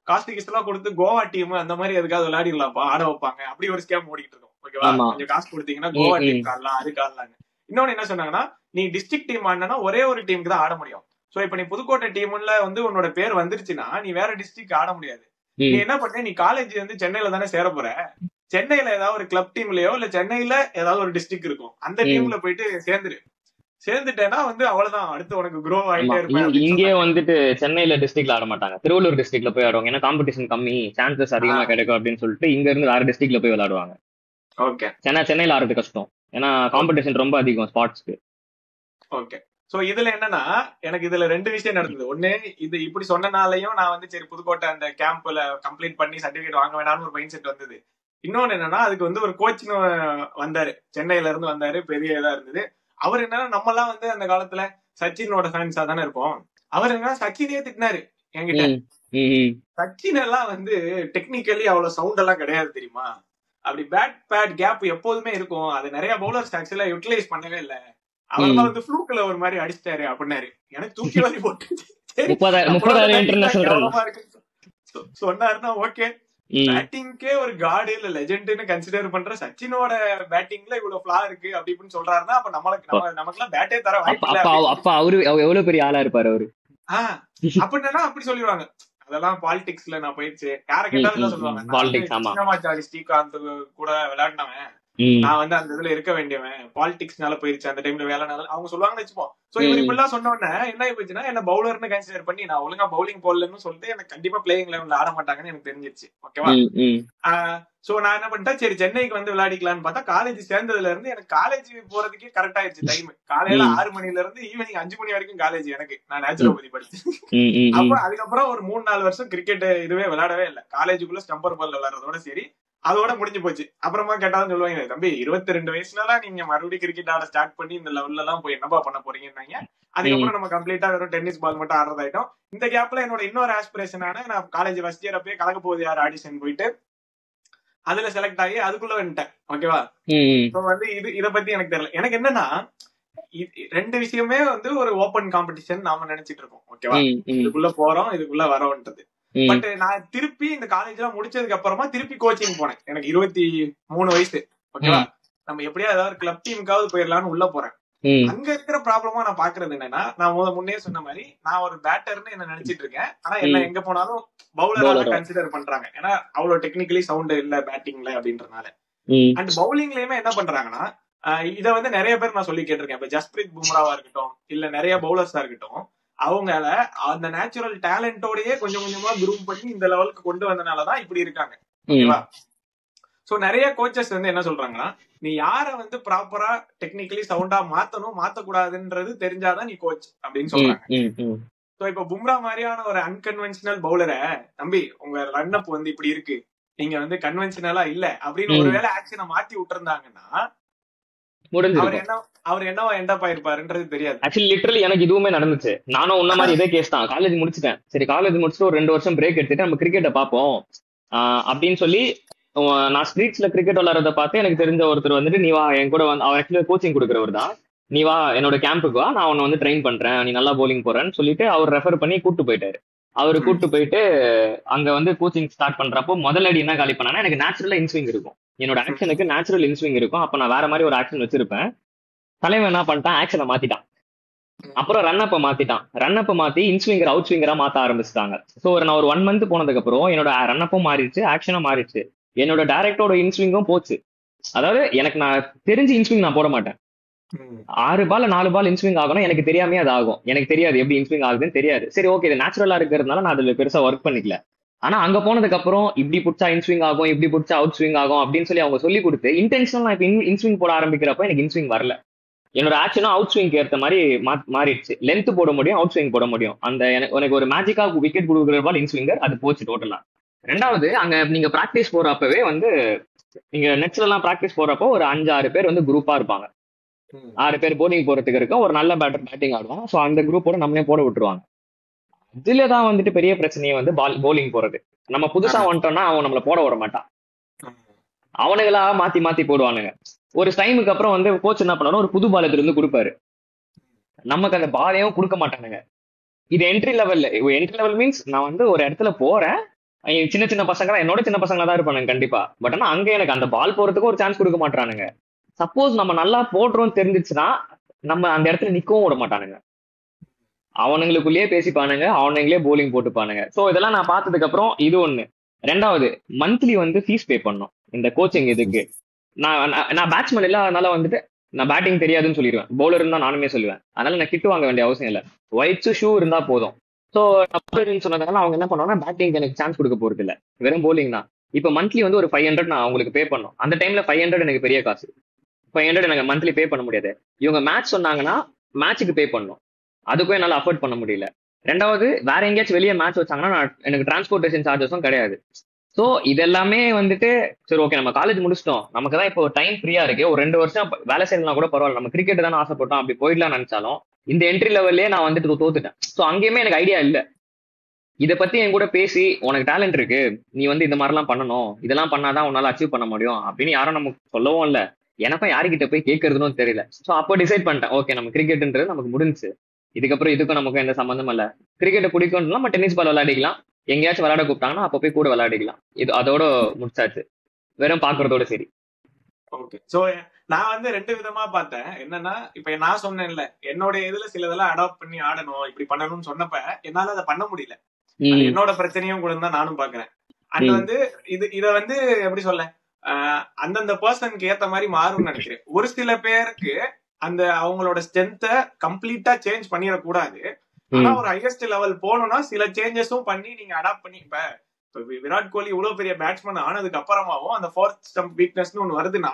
காஸ்ட் எல்லாம் கொடுத்து கோவா டீம் அந்த மாதிரி எதுக்காவது விளையாடிடலாம், ஆட வைப்பாங்க. அப்படி ஒரு ஸ்கேம் ஓடிட்டு இருக்கும். ஓகேவா, கொஞ்சம் காசு கொடுத்தீங்கன்னா கோவா டீம் ஆடலாம், அதுக்கு ஆடலாங்க. இன்னொன்னு என்ன சொன்னாங்கன்னா, நீ டிஸ்ட்ரிக்ட் டீம் ஆடினா ஒரே ஒரு டீமுக்கு தான் ஆட முடியும். சோ இப்ப நீ புதுக்கோட்டை டீம்ல வந்து உன்னோட பேர் வந்துருச்சுன்னா நீ வேற டிஸ்ட்ரிக்ட் ஆட முடியாது. நீ என்ன பண்ண, நீ காலேஜ் வந்து சென்னையில தானே சேர போற, சென்னையில ஏதாவது ஒரு கிளப் டீம்லயோ இல்ல சென்னையில ஏதாவது ஒரு டிஸ்ட்ரிக்ட் இருக்கும், அந்த டீம்ல போயிட்டு சேர்ந்துட்டேன்னா வந்து அவ்வளவுதான், அடுத்து உனக்கு க்ரோ ஆயிட்டே இருப்பேன். இங்கே வந்துட்டு சென்னையில டிஸ்ட்ரிக்ட்ல ஆட மாட்டாங்க, திருவள்ளூர் டிஸ்ட்ரிக்ட்ல போய் ஆடுவாங்க. ஏன்னா காம்படிஷன் கம்மி, சான்சஸ் அதிகமா கிடைக்கும் அப்படின்னு சொல்லிட்டு இங்க இருந்து வேற டிஸ்ட்ரிக்ட்ல போய் விளையாடுவாங்க. ஓகே, சென்னையில ஆடுறது கஷ்டம், ஏன்னா காம்படிஷன் ரொம்ப அதிகம் ஸ்பாட்ஸ்க்கு. ஓகே, சோ இதுல என்னன்னா எனக்கு இதுல 2 விஷயம் நடந்தது. ஒண்ணு, இது இப்படி சொன்னனாலையும் நான் வந்து சரி புதுக்கோட்டை அந்த கேம்ப்ல கம்ப்ளீட் பண்ணி சர்டிபிகேட் வாங்க வேணாம்னு ஒரு மைண்ட் செட் வந்தது. இன்னொன்னு என்னன்னா, அதுக்கு வந்து ஒரு கோச்னு வந்தாரு, சென்னையில இருந்து வந்தாரு, பெரிய இதா இருந்தது. அவர் என்னன்னா, நம்ம எல்லாம் வந்து அந்த காலத்துல சச்சினோட ஃபேன்ஸா தானே இருப்போம். அவர் என்ன சச்சினே திட்டினாரு என்கிட்ட. சச்சின் எல்லாம் வந்து டெக்னிக்கலி அவ்வளவு சவுண்ட் எல்லாம் கிடையாது தெரியுமா, அப்படி பேட் கேப் எப்போதுமே இருக்கும், அது நிறைய பவுலர்ஸ் ஆக்சுவலா யூட்டிலைஸ் பண்ணவே இல்லை, அவர்தான் வந்து ஃப்ளூக்ல ஒரு மாதிரி அடிச்சிட்டாரு அப்படின்னாரு. எனக்கு தூக்கி வாரி போட்டு சொன்னாருன்னா ஓகே, பேட்டிங்கே ஒரு கார்டு இல்ல லெஜெண்ட்னு கன்சிடர் பண்ற சச்சினோட பேட்டிங்ல இவ்வளவு ஃபிளா இருக்கு அப்படி இப்படின்னு சொல்றாருன்னா அப்ப நமக்கு எல்லாம் பேட்டே தர வாய்ப்பு. அப்ப அவரு எவ்வளவு பெரிய ஆளா இருப்பாரு அவரு. அப்படின்னா அப்படி சொல்லிடுவாங்க, அதெல்லாம் பாலிடிக்ஸ்ல நான் போயிடுச்சு, யார கேட்டாலும் சொல்லுவாங்க, ஸ்ரீகாந்த் கூட விளையாடினவன், நான் வந்து அந்த இதுல இருக்க வேண்டியவன், பாலிடிக்ஸ்னால போயிருச்சு அந்த டைம்ல வேலைனால அவங்க சொல்லுவாங்கன்னு வச்சுப்போம். சோ இவர் இப்படிலாம் சொன்ன உடனே என்ன ஆயிடுச்சுன்னா, என்ன பவுலர்னு கன்சிடர் பண்ணி நான் ஒழுங்கா பவுலிங் போடலன்னு சொல்லிட்டு எனக்கு கண்டிப்பா பிளேயிங் லெவல்ல ஆட மாட்டாங்கன்னு எனக்கு தெரிஞ்சிருச்சு. ஓகேவா, சோ நான் என்ன பண்ணிட்டேன், சரி சென்னைக்கு வந்து விளையாடிக்கலாம்னு பார்த்தா, காலேஜ் சேர்ந்ததுல இருந்து எனக்கு காலேஜ் போறதுக்கே கரெக்ட் ஆயிடுச்சு டைம். காலையில 6 மணில இருந்து ஈவினிங் 5 மணி வரைக்கும் காலேஜ் எனக்கு, நான் நேச்சுரோபதி படிச்சேன். அப்ப அதுக்கப்புறம் ஒரு 3-4 வருஷம் கிரிக்கெட் இதுவே விளையாடவே இல்லை, காலேஜுக்குள்ள ஸ்டம்பர் பால் விளையாடுறதோட சரி, அதோட முடிஞ்சு போச்சு. அப்புறமா கேட்டாலும் சொல்லுவாங்க, தம்பி 22 வயசுலலாம் நீங்க மறுபடியும் கிரிக்கெட் ஆட ஸ்டார்ட் பண்ணி இந்த லெவல்ல எல்லாம் போய் என்னப்பா பண்ண போறீங்கன்னாங்க. அதுக்கப்புறம் நம்ம கம்ப்ளீட்டா வெறும் டென்னிஸ் பால் மட்டும் ஆடுறதாயிட்டோம். இந்த கேப்ல என்னோட இன்னொரு ஆஸ்பிரேஷனான, நான் காலேஜ் ஃபர்ஸ்ட் இயர் அப்பயே கலக்க போகுது யார் ஆடிஷன் போயிட்டு அதுல செலக்ட் ஆகி அதுக்குள்ள வந்துட்டேன். ஓகேவா, வந்து இத பத்தி எனக்கு தெரியல. எனக்கு என்னன்னா, 2 விஷயமே வந்து ஒரு ஓபன் காம்படிஷன் நாம நினைச்சிட்டு இருக்கோம். ஓகேவா, இதுக்குள்ள போறோம், இதுக்குள்ள வரோன்றது. பட் நான் திருப்பி இந்த காலேஜ் எல்லாம் முடிச்சதுக்கு அப்புறமா திருப்பி கோச்சிங் போனேன். எனக்கு 23 வயசு. ஓகேவா, நம்ம எப்படியா ஏதாவது கிளப் டீமுக்காவது போயிடலாம்னு உள்ள போறேன். அங்க இருக்கிற ப்ராப்ளமா நான் பாக்குறது என்னன்னா, நான் முன்னே சொன்ன மாதிரி நான் ஒரு பேட்டர்னு என்ன நினைச்சிட்டு இருக்கேன். ஆனா என்ன எங்க போனாலும் பவுலரா கன்சிடர் பண்றாங்க, ஏன்னா அவ்வளவு டெக்னிக்கலி சவுண்ட் இல்ல பேட்டிங்ல அப்படின்றனால. அண்ட் பவுலிங்லயுமே என்ன பண்றாங்கன்னா, இத வந்து நிறைய பேர் நான் சொல்லி கேட்டிருக்கேன். இப்ப ஜஸ்பிரீத் பும்ராவா இருக்கட்டும், இல்ல நிறைய பவுலர்ஸா இருக்கட்டும், அவங்கள அந்த நேச்சுரல் டேலண்டோடயே கொஞ்சம் கொஞ்சமா குரூப் பண்ணி இந்த லெவலுக்கு கொண்டு வந்தனாலதான் இப்படி இருக்காங்க. ஓகேவா, சோ நிறைய கோச்சஸ் வந்து என்ன சொல்றாங்கன்னா, நீ யார வந்து ப்ராப்பரா டெக்னிக்கலி சவுண்டா மாத்தக்கூடாதுன்றது தெரிஞ்சாதான் நீ கோச் அப்படின்னு சொல்றாங்க. சோ இப்ப பும்ரா மாதிரியான ஒரு அன்கன்வென்ஷனல் பவுலரை, தம்பி உங்க ரன் அப் வந்து இப்படி இருக்கு, நீங்க வந்து கன்வென்ஷனலா இல்ல அப்படின்னு ஒருவேளை ஆக்ஷனை மாத்தி விட்டுருந்தாங்கன்னா அவர் என்னவா எண்டப் ஆயிருப்பாருன்றது தெரியாது. ஆக்சுவலி லிட்டரலி எனக்கு இதுவுமே நடந்துச்சு. நானும் உன்ன மாதிரி இதே கேஸ் தான். காலேஜ் முடிச்சிட்டேன், சரி காலேஜ் முடிச்சுட்டு ஒரு 2 வருஷம் பிரேக் எடுத்துட்டு நம்ம கிரிக்கெட்டை பார்ப்போம் அப்படின்னு சொல்லி, நான் ஸ்ட்ரீட்ஸ்ல கிரிக்கெட் விளையாடுறத பார்த்து எனக்கு தெரிஞ்ச ஒருத்தர் வந்துட்டு, நீ வா என் கூட வந்து, அவர் ஆக்சுவலி கோச்சிங் கொடுக்குறவர் தான், நீ வா என்னோட கேம்புக்கு வா, நான் உன்னை வந்து ட்ரெயின் பண்றேன், நீ நல்லா போலிங் போறேன்னு சொல்லிட்டு அவர் ரெஃபர் பண்ணி கூட்டு போயிட்டாரு. அவரு கூட்டு போயிட்டு அங்க வந்து கோச்சிங் ஸ்டார்ட் பண்றப்போ முதல் அடி என்ன காலி பண்ணானா, எனக்கு நேச்சுரலா இன்ஸ்விங் இருக்கும், என்னோட ஆக்ஷனுக்கு நேச்சுரல் இன்ஸ்விங் இருக்கும். அப்ப நான் வேற மாதிரி ஒரு ஆக்ஷன் வச்சிருப்பேன். தலைவன் என்ன பண்ணிட்டான், ஆக்ஷனை மாத்திட்டான். அப்புறம் ரன் அப்ப மாத்தி இன்ஸ்விங்கர் அவுட் ஸ்விங்கரா மாத்த ஆரம்பிச்சிட்டாங்க. சோ நான் ஒரு 1 மந்த் போனதுக்கு அப்புறம் என்னோட ரன் அப்பும் மாறிடுச்சு, ஆக்ஷனும் மாறிடுச்சு, என்னோட டைரக்டரோட இன்ஸ்விங்கும் போச்சு. அதாவது எனக்கு நான் தெரிஞ்சு இன்ஸ்விங் நான் போட மாட்டேன். 6 பால் 4 பால் இன்ஸ்விங் ஆகணும், எனக்கு தெரியாமே அது ஆகும், எனக்கு தெரியாது எப்படி இன்ஸ்விங் ஆகுதுன்னு தெரியாது. சரி ஓகே, இது நேச்சுரலா இருக்கிறதுனால நான் அதுல பெருசா ஒர்க் பண்ணிக்கல. ஆனா அங்க போனதுக்கு அப்புறம் இப்படி புடிச்சா இன்ஸ்விங் ஆகும், இப்படி புடிச்சா அவுட் ஸ்விங் ஆகும் அப்படின்னு சொல்லி அவங்க சொல்லி கொடுத்து இன்டென்ஷனல் நான் இப்ப இன்ஸ்விங் போட ஆரம்பிக்கிறப்ப எனக்கு இன்ஸ்விங் வரல. என்னோட ஆக்ஷனும் அவுட் ஸ்விங்க்கு ஏற்ற மாதிரி மாறிடுச்சு. லென்த் போட முடியும், அவுட் ஸ்விங் போட முடியும். அந்த எனக்கு ஒரு மேஜிக்கா விக்கெட் கொடுக்குற பால் இன் ஸ்விங்கர், அது போச்சு டோட்டலா. ரெண்டாவது, அங்க நீங்க பிராக்டிஸ் போறப்பவே வந்து நீங்க நெட்ஸ்ல எல்லாம் பிராக்டிஸ் போறப்போ ஒரு 5-6 பேர் வந்து குரூப்பா இருப்பாங்க. 6 பேர் போலிங் போறதுக்கு இருக்கும், ஒரு நல்ல பேட்டர் பேட்டிங் ஆடுவாங்க. ஸோ அந்த குரூப்போட நம்மளே போட விட்டுருவாங்க. இதுலதான் வந்துட்டு பெரிய பிரச்சனையே வந்து போலிங் போறது. நம்ம புதுசா வந்துட்டோம்னா அவன் நம்மள போட விட மாட்டான். அவனுங்களா மாத்தி மாத்தி போடுவானுங்க. ஒரு டைமுக்கு அப்புறம் வந்து கோச் என்ன பண்ணாலும் ஒரு புது பால் எடுத்து இருந்து கொடுப்பாரு, நமக்கு அந்த பாலையும் கொடுக்க மாட்டானுங்க. இது என்ட்ரி லெவல் மீன்ஸ் நான் வந்து ஒரு இடத்துல போறேன், சின்ன சின்ன பசங்க என்னோட சின்ன பசங்களா தான் இருப்பானுங்க கண்டிப்பா. பட் ஆனா அங்க எனக்கு அந்த பால் போறதுக்கு ஒரு சான்ஸ் கொடுக்க மாட்டானுங்க. சப்போஸ் நம்ம நல்லா போடுறோம்னு தெரிஞ்சிச்சுன்னா நம்ம அந்த இடத்துல நிக்கவும் விட மாட்டானுங்க. அவனுங்களுக்குள்ளேயே பேசிப்பானுங்க, அவனுங்களே போலிங் போட்டுப்பானுங்க. சோ இதெல்லாம் நான் பார்த்ததுக்கு அப்புறம் இது ஒண்ணு. ரெண்டாவது, மந்த்லி வந்து ஃபீஸ் பே பண்ணும் இந்த கோச்சிங் இதுக்கு. நான் பேட்ஸ்மேன் இல்ல, அதனால வந்துட்டு நான் பேட்டிங் தெரியாதுன்னு சொல்லிடுவேன். பவுலர் தான் நானுமே சொல்லுவேன். அதனால நான் கிட் வாங்க வேண்டிய அவசியம் இல்லை, ஒயிட்ஸ் ஷூ இருந்தா போதும். ஸோ சொன்னதுனால அவங்க என்ன பண்ணுவாங்கன்னா பேட்டிங் எனக்கு சான்ஸ் கொடுக்க போறது இல்லை, வெறும் போலிங் தான். இப்போ மந்த்லி வந்து ஒரு 500 நான் அவங்களுக்கு பே பண்ணும். அந்த டைம்ல 500 எனக்கு பெரிய காசு. 500 எனக்கு மந்த்லி பே பண்ண முடியாது. இவங்க மேட்ச் சொன்னாங்கன்னா மேட்சுக்கு பே பண்ணும், அதுக்கும் என்னால் அஃபோர்ட் பண்ண முடியல. ரெண்டாவது, வேற எங்கேயாச்சும் வெளியே மேட்ச் வச்சாங்கன்னா எனக்கு டிரான்ஸ்போர்டேஷன் சார்ஜஸும் கிடையாது. ஸோ இதெல்லாமே வந்துட்டு சரி ஓகே, நம்ம காலேஜ் முடிச்சிட்டோம், நமக்கு தான் இப்போ டைம் ஃப்ரீயா இருக்கு, ஒரு 2 வருஷம் வேலை செய்யலாம் கூட பரவாயில்ல, நம்ம கிரிக்கெட் தானே ஆசைப்பட்டோம், அப்படி போயிடலாம் நினைச்சாலும் இந்த என்ட்ரி லெவல்லே நான் வந்துட்டு தோத்துட்டேன். ஸோ அங்கேயுமே எனக்கு ஐடியா இல்லை. இதை பத்தி என் கூட பேசி உனக்கு டேலண்ட் இருக்கு, நீ வந்து இந்த மாதிரிலாம் பண்ணணும், இதெல்லாம் பண்ணாதான் உன்னால அச்சீவ் பண்ண முடியும் அப்படின்னு யாரும் நமக்கு சொல்லவும் இல்லை. எனக்கும் யாருக்கிட்ட போய் கேட்கறதுன்னு தெரியல. ஸோ அப்போ டிசைட் பண்ணிட்டேன், ஓகே நம்ம கிரிக்கெட்ன்றது நமக்கு முடிஞ்சு, இதுக்கப்புறம் இதுக்கும் நமக்கு எந்த சம்மந்தம் இல்லை. கிரிக்கெட்டை பிடிக்கும்னா நம்ம டென்னிஸ் பால் விளையாடிக்கலாம், எங்கேயாச்சும் விளையாட கூப்பிட்டாங்கன்னா அப்ப போய் கூட விளையாடிக்கலாம். இது அதோட முடிச்சாச்சு, வெறும் பாக்குறதோட சரி. ஓகே. சோ நான் வந்து 2 விதமா பார்த்தேன். என்னன்னா, இப்ப நான் சொன்னேன்ல என்னோட இதுல சிலதெல்லாம் அடாப்ட் பண்ணி ஆடணும், இப்படி பண்ணணும்னு சொன்னப்ப என்னால அதை பண்ண முடியல. என்னோட பிரச்சனையும் கூட தான் நானும் பாக்குறேன். அண்ட் வந்து இத வந்து எப்படி சொல்ல, அந்தந்த பர்சனுக்கு ஏத்த மாதிரி மாறும்னு நினைக்கிறேன். ஒரு சில பேருக்கு அந்த அவங்களோட ஸ்ட்ரென்த்தை கம்ப்ளீட்டா சேஞ்ச் பண்ணிடக்கூடாது. ஆனா ஒரு ஹையஸ்ட் லெவல் போகணும்னா சில சேஞ்சஸும் பண்ணி நீங்க அடாப்ட் பண்ணி, இப்ப விராட் கோலி இவ்வளவு பெரிய பேட்ஸ்மேன் ஆனதுக்கு அப்புறமாவும் அந்த ஃபோர்த் ஸ்டம்ப் வீக்னஸ்னு ஒண்ணு வருதுன்னா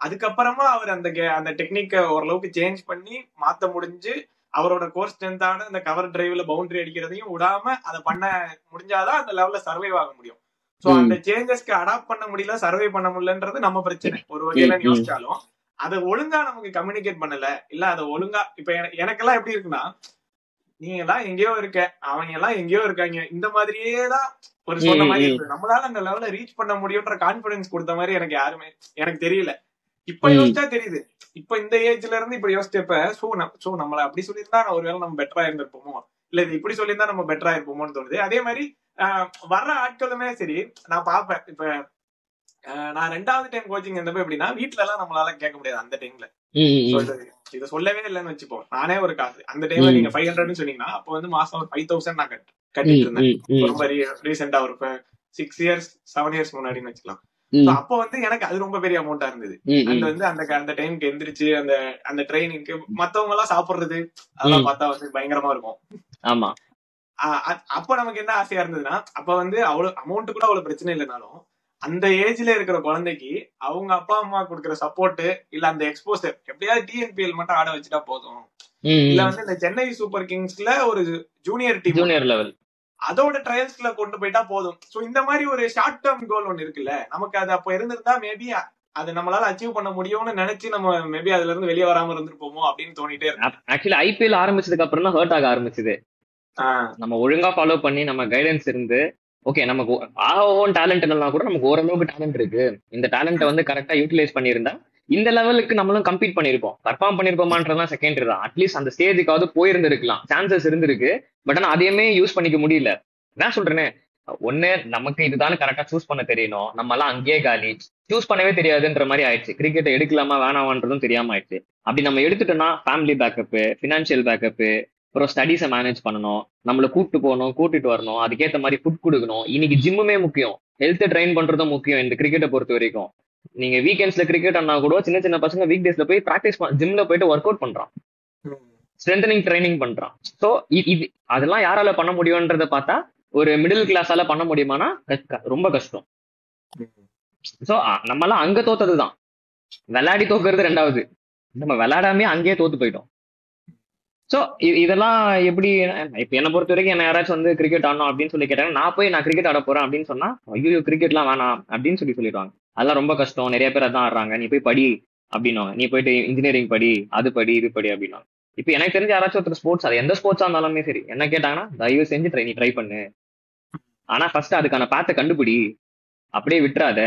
அதுக்கப்புறமா அவர் அந்த டெக்னிக்கை ஓரளவுக்கு சேஞ்ச் பண்ணி மாத்த முடிஞ்சு அவரோட கோர் ஸ்ட்ரென்த்தான அந்த கவர் டிரைவ்ல பவுண்டரி அடிக்கிறதையும் விடாம அதை பண்ண முடிஞ்சாதான் அந்த லெவல்ல சர்வைவ் ஆக முடியும். சோ அந்த சேஞ்சஸ்க்கு அடாப்ட் பண்ண முடியல, சர்வை பண்ண முடியலன்றது நம்ம பிரச்சனை ஒரு வகையில யோசிச்சாலும். அதை ஒழுங்கா நமக்கு கம்யூனிகேட் பண்ணல, இல்ல அதை ஒழுங்கா இப்ப எனக்கெல்லாம் எப்படி இருக்குன்னா, நீங்க எல்லாம் எங்கேயோ இருக்க, அவங்க எல்லாம் எங்கேயோ இருக்காங்க, இந்த மாதிரியே ஒரு சொன்ன மாதிரி இருக்கு. நம்மளால அந்த லெவல ரீச் பண்ண முடியும்ன்ற கான்பிடன்ஸ் கொடுத்த மாதிரி எனக்கு தெரியல. இப்ப யோசிச்சா தெரியுது. இப்ப இந்த ஏஜ்ல இருந்து இப்படி யோசிச்சப்ப சோ நம்மள அப்படி சொல்லியிருந்தா ஒருவேளை நம்ம பெட்டரா இருந்திருப்போமோ, இல்ல இது இப்படி சொல்லியிருந்தா நம்ம பெட்டரா இருப்போமோன்னு தோணுது. அதே மாதிரி வர்ற ஆட்களுமே சரி நான் பாப்பேன். இப்ப நான் 2வது டைம் கோச்சிங் இருந்தப்ப எப்படின்னா, வீட்டுல எல்லாம் நம்மளால கேட்க முடியாது அந்த டைம்ல. இத சொல்லவே இல்லைன்னு வச்சுப்போம். நானே ஒரு காசு அந்த டைம்ல நீங்க 500 சொன்னீங்கன்னா அப்ப வந்து மாசம் 5000 நான் கட்டிட்டு இருந்தேன். ரொம்ப ரீசெண்டா ஒரு 6 இயர்ஸ் 7 இயர்ஸ் முன்னாடின்னு வச்சுக்கலாம். அப்ப வந்து எனக்கு அது ரொம்ப பெரிய அமௌண்டா இருந்தது. அந்த வந்து அந்த டைமுக்கு எந்திரிச்சு அந்த ட்ரைனிங்க்கு மத்தவங்க எல்லாம் சாப்பிடுறது அதெல்லாம் பார்த்தா வந்து பயங்கரமா இருக்கும். ஆமா. அப்ப நமக்கு என்ன ஆசையா இருந்ததுன்னா, அப்ப வந்து அவ்வளவு அமௌண்ட் கூட அவ்வளவு பிரச்சனை இல்லைனாலும் அந்த ஏஜ்ல இருக்கிற குழந்தைக்கு அவங்க அப்பா அம்மா கொடுக்குற சப்போர்ட் இல்ல அந்த எக்ஸ்போசர், எப்படியாவது டிஎன்பிஎல் மட்டும் ஆட வச்சுட்டா போதும், இல்ல வந்து இந்த சென்னை சூப்பர் கிங்ஸ்ல ஒரு ஜூனியர் டீம் ஜூனியர் லெவல் அதோட ட்ரையல்ஸ்ல கொண்டு போயிட்டா போதும். சோ இந்த மாதிரி ஒரு ஷார்ட் டேர்ம் கோல் ஒண்ணு இருக்குல்ல நமக்கு, அது அப்ப இருந்திருந்தா மேபி அது நம்மளால அச்சீவ் பண்ண முடியும்னு நினைச்சு நம்ம மேபி அதுல இருந்து வெளியே வராம இருந்திருப்போமோ அப்படின்னு தோணிட்டே இருக்கு. ஆக்சுவலி ஐபிஎல் ஆரம்பிச்சதுக்கு அப்புறம் தான் ஹர்ட் ஆக ஆரம்பிச்சது. நம்ம ஒழுங்கா ஃபாலோ பண்ணி நம்ம கைடன்ஸ் இருந்து, ஓகே நமக்கு ஆஹோன் டேலண்ட் இல்லைனா கூட நமக்கு ஓரளவுக்கு டேலண்ட் இருக்கு, இந்த டேலண்ட்டை வந்து கரெக்டா யூட்டிலைஸ் பண்ணியிருந்தா இந்த லெவலுக்கு நம்மளும் கம்பீட் பண்ணிருப்போம். பர்ஃபார்ம் பண்ணிருப்போமான்றதான் செகண்டரி தான். அட்லீஸ்ட் அந்த ஸ்டேஜுக்காவது போயிருந்திருக்கலாம், சான்சஸ் இருந்திருக்கு. பட் ஆனா அதையுமே யூஸ் பண்ணிக்க முடியல. நான் சொல்றேனே, ஒண்ணு நமக்கு இதுதான் கரெக்டா சூஸ் பண்ண தெரியணும், நம்ம எல்லாம் அங்கேயே காலி, சூஸ் பண்ணவே தெரியாதுன்ற மாதிரி ஆயிடுச்சு. கிரிக்கெட்டை எடுக்கலாமா வேணாமான்றதும் தெரியாம ஆயிடுச்சு. அப்படி நம்ம எடுத்துட்டோம்னா ஃபேமிலி பேக்கப்பு, பினான்சியல் பேக்கப்பு, அப்புறம் ஸ்டடீஸை மேனேஜ் பண்ணணும், நம்மளை கூப்பிட்டு போகணும், கூட்டிட்டு வரணும், அதுக்கேற்ற மாதிரி ஃபுட் கொடுக்கணும். இன்னைக்கு ஜிம்முமே முக்கியம், ஹெல்த்தை ட்ரெயின் பண்றதும் முக்கியம் இந்த கிரிக்கெட்டை பொறுத்த வரைக்கும். நீங்க வீக்கெண்ட்ஸ்ல கிரிக்கெட் ஆனா கூட சின்ன சின்ன பசங்க வீக் டேஸ்ல போய் பிராக்டிஸ் ஜிம்ல போயிட்டு ஒர்க் அவுட் பண்றான், ஸ்ட்ரென்தனிங் ட்ரைனிங் பண்றான். ஸோ இது அதெல்லாம் யாரால பண்ண முடியும்ன்றத பார்த்தா ஒரு மிடில் கிளாஸால பண்ண முடியுமானா ரொம்ப கஷ்டம். ஸோ நம்மளாம் அங்க தோத்ததுதான், விளையாடி தோக்குறது ரெண்டாவது, நம்ம விளையாடாமே அங்கேயே தோத்து போயிட்டோம். சோ இதெல்லாம் எப்படி? இப்ப என்ன பொறுத்த வரைக்கும் என்ன யாராச்சும் வந்து கிரிக்கெட் ஆடணும் அப்படின்னு சொல்லி கேட்டாங்க, நான் கிரிக்கெட் ஆட போறேன் அப்படின்னு சொன்னா, ஐயோ கிரிக்கெட்லாம் வேணாம் அப்படின்னு சொல்லிடுவாங்க. அதெல்லாம் ரொம்ப கஷ்டம், நிறைய பேர் அதான் ஆடுறாங்க, நீ போய் படி அப்படின்னுவாங்க, நீ போயிட்டு இன்ஜினியரிங் படி, அது படி இது படி அப்படின்னுவாங்க. இப்ப எனக்கு தெரிஞ்ச யாராச்சும் ஒருத்தர் ஸ்போர்ட்ஸ், அது எந்த ஸ்போர்ட்ஸா இருந்தாலுமே சரி, என்ன கேட்டாங்கன்னா தயவு செஞ்சு நீ ட்ரை பண்ணு, ஆனா ஃபர்ஸ்ட் அதுக்கான பாத்தை கண்டுபிடி, அப்படியே விட்டுறாத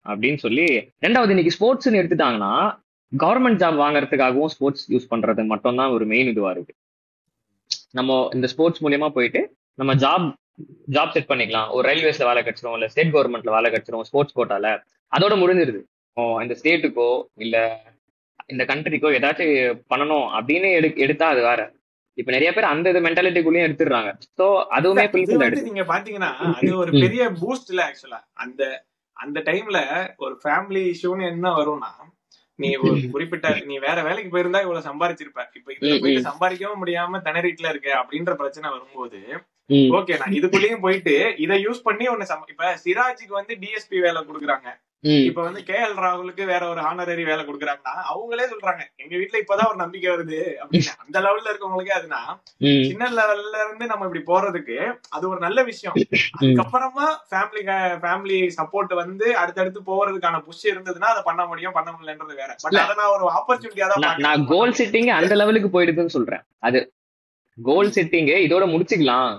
அப்படின்னு சொல்லி. ரெண்டாவது, இன்னைக்கு ஸ்போர்ட்ஸ்னு எடுத்துட்டாங்கன்னா கவர்மெண்ட் ஜாப் வாங்குறதுக்காகவும் ஸ்போர்ட்ஸ் யூஸ் பண்றது மட்டும் தான் ஒரு மெயின் இதுவா இருக்கு. நம்ம இந்த ஸ்போர்ட்ஸ் மூலியமா போயிட்டு நம்ம ஜாப் செட் பண்ணிக்கலாம். ஒரு ரயில்வேஸ்ல வேலை கிடைச்சிரும், இல்ல ஸ்டேட் கவர்மெண்ட்ல வேலை கிடைச்சிரும் ஸ்போர்ட்ஸ் கோட்டால, அதோட முடிஞ்சிருது. இந்த ஸ்டேட்டுக்கோ இல்ல இந்த கண்ட்ரிக்கோ ஏதாச்சும் பண்ணணும் அப்படின்னு எடுத்தா அது வேற. இப்ப நிறைய பேர் அந்த இது மென்டாலிட்டிக்குள்ளேயும் எடுத்துடுறாங்க. சோ அதுவுமே நீங்க பாத்தீங்கன்னா அது ஒரு பெரிய பூஸ்ட் இல்ல ஆக்சுவலா. அந்த டைம்ல ஒரு ஃபேமிலி இஷ்யூன்னு என்ன வரும்னா, நீ ஒரு குறிப்பிட்ட நீ வேற வேலைக்கு போயிருந்தா இவ்வளவு சம்பாதிச்சிருப்ப, இப்ப இதுல போயிட்டு சம்பாதிக்கவும் முடியாம திணறிட்டுல இருக்க அப்படின்ற பிரச்சனை வரும்போது, ஓகே நான் இதுக்குள்ளேயும் போயிட்டு இதை யூஸ் பண்ணி ஒண்ணு இப்ப சிராஜுக்கு வந்து டிஎஸ்பி வேலை கொடுக்குறாங்க, இப்ப வந்து KL ராகுலுக்கு வேற ஒரு ஹானரரி வேலை கொடுக்குறாங்கன்னா அவங்களே சொல்றாங்க எங்க வீட்டுல இப்பதான் ஒரு நம்பிக்கை வருது அப்படின்னு. அந்த லெவல்ல இருக்கவங்களுக்கே அதுனா சின்ன லெவல்ல இருந்து நம்ம இப்படி போறதுக்கு அது ஒரு நல்ல விஷயம். அதுக்கப்புறமா ஃபேமிலி சப்போர்ட் வந்து அடுத்தடுத்து போறதுக்கான புஷ் இருந்ததுன்னா அதை பண்ண முடியலன்றது வேற. பட் அதை நான் ஒரு ஆப்பர்ச்சுனிட்டியா தான் நான் கோல் செட்டிங் அந்த லெவலுக்கு போயிடுதுன்னு சொல்றேன். அது கோல் செட்டிங் இதோட முடிச்சுக்கலாம்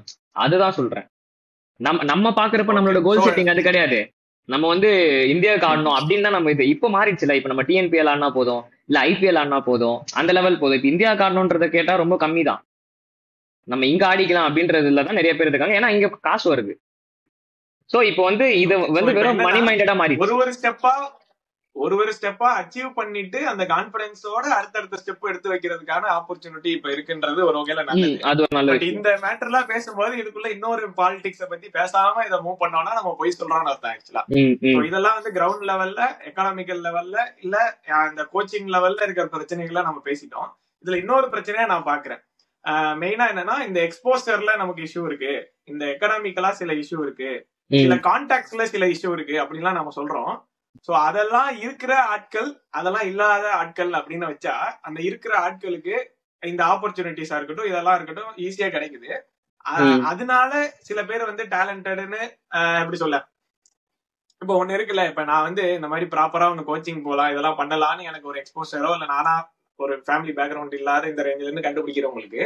அதுதான் சொல்றேன். நம்ம பாக்குறப்ப நம்மளோட கோல் செட்டிங் அது கிடையாது. நம்ம வந்து இந்தியாவுக்கு ஆடணும் அப்படின்னு தான் நம்ம இது இப்ப மாறிடுச்சுல. இப்ப நம்ம TNPL ஆடினா போதும், இல்ல IPL ஆடினா போதும், அந்த லெவல் போதும். இப்ப இந்தியாவுக்கு ஆடணும்ன்றத கேட்டா ரொம்ப கம்மி தான். நம்ம இங்க ஆடிக்கலாம் அப்படின்றதுலதான் நிறைய பேர் இருக்காங்க, ஏன்னா இங்க காசு வருது. சோ இப்போ வந்து இது வந்து வெறும் மணி மைண்டடா மாறி ஒரு ஸ்டெப்பா அச்சீவ் பண்ணிட்டு அந்த கான்பிடன்ஸோட அடுத்தடுத்த ஸ்டெப் எடுத்து வைக்கிறதுக்கான ஆப்பர்ச்சுனிட்டி இப்ப இருக்குன்றது ஒரு வகையில நல்லது. இந்த மேட்டர்லாம் பேசும்போது இதுக்குள்ள இன்னொரு பாலிடிக்ஸ பத்தி பேசாம இதை மூவ் பண்ணோம்னா நம்ம போய் சொல்றோம்னு அர்த்தம் ஆக்சுவலா. இதெல்லாம் வந்து கிரவுண்ட் லெவல்ல, எக்கனாமிக்கல் லெவல்ல, இல்ல இந்த கோச்சிங் லெவல்ல இருக்கிற பிரச்சனைகளை நம்ம பேசிட்டோம். இதுல இன்னொரு பிரச்சனையா நான் பாக்குறேன். மெயினா என்னன்னா இந்த எக்ஸ்போசர்ல நமக்கு இஷ்யூ இருக்கு, இந்த எக்கனாமிக்கலா சில இஷ்யூ இருக்கு, சில கான்டாக்ட்ஸ்ல சில இஷ்யூ இருக்கு அப்படின்லாம் நம்ம சொல்றோம். சோ அதெல்லாம் இருக்கிற ஆட்கள், அதெல்லாம் இல்லாத ஆட்கள் அப்படின்னு வச்சா அந்த இருக்கிற ஆட்களுக்கு இந்த ஆப்பர்ச்சுனிட்டிஸா இருக்கட்டும் இதெல்லாம் இருக்கட்டும் ஈஸியா கிடைக்குது. அதனால சில பேர் வந்து டேலண்டட்னு எப்படி சொல்ல, இப்ப ஒண்ணு இருக்குல்ல, இப்ப நான் வந்து இந்த மாதிரி ப்ராப்பரா ஒண்ணு கோச்சிங் போலாம் இதெல்லாம் பண்ணலாம்னு எனக்கு ஒரு எக்ஸ்போசரோ இல்ல நானா ஒரு ஃபேமிலி பேக்ரவுண்ட் இல்லாத இந்த ரேஞ்சில இருந்து கண்டுபிடிக்கிறவங்களுக்கு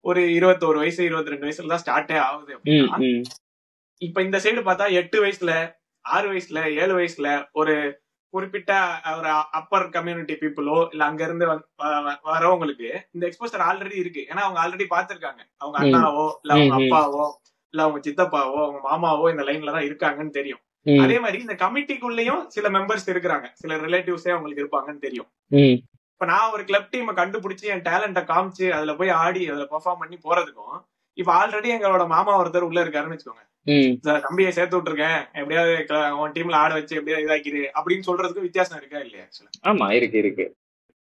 ஒரு 21 வயசு 22 வயசுல தான் ஸ்டார்டே ஆகுது அப்படின்னா, இப்ப இந்த சைடு பார்த்தா 8 வயசுல 6 வயசுல 7 வயசுல ஒரு குறிப்பிட்ட ஒரு அப்பர் கம்யூனிட்டி பீப்புளோ இல்ல அங்க இருந்து வரவங்களுக்கு இந்த எக்ஸ்போசர் ஆல்ரெடி இருக்கு. ஏன்னா அவங்க ஆல்ரெடி பாத்துருக்காங்க, அவங்க அண்ணாவோ இல்ல அவங்க அப்பாவோ இல்ல அவங்க சித்தப்பாவோ அவங்க மாமாவோ இந்த லைன்ல தான் இருக்காங்கன்னு தெரியும். அதே மாதிரி இந்த கமிட்டிக்குள்ளேயும் சில மெம்பர்ஸ் இருக்கிறாங்க, சில ரிலேட்டிவ்ஸே அவங்களுக்கு இருப்பாங்கன்னு தெரியும். இப்ப நான் ஒரு கிளப் டீமை கண்டுபிடிச்சு என் டேலண்ட காமிச்சு அதுல போய் ஆடி அதுல பெர்ஃபார்ம் பண்ணி போறதுக்கும், இப்ப ஆல்ரெடி எங்களோட மாமா ஒருத்தர் உள்ள இருக்காருன்னு வச்சுக்கோங்க, தம்பியை சேர்த்து விட்டுருக்கேன் எப்படியாவது உன் டீம்ல ஆட வச்சு எப்படியாவது இதாக்கிரு அப்படின்னு சொல்றதுக்கு வித்தியாசம் இருக்கா இல்லையா? ஆமா இருக்கு.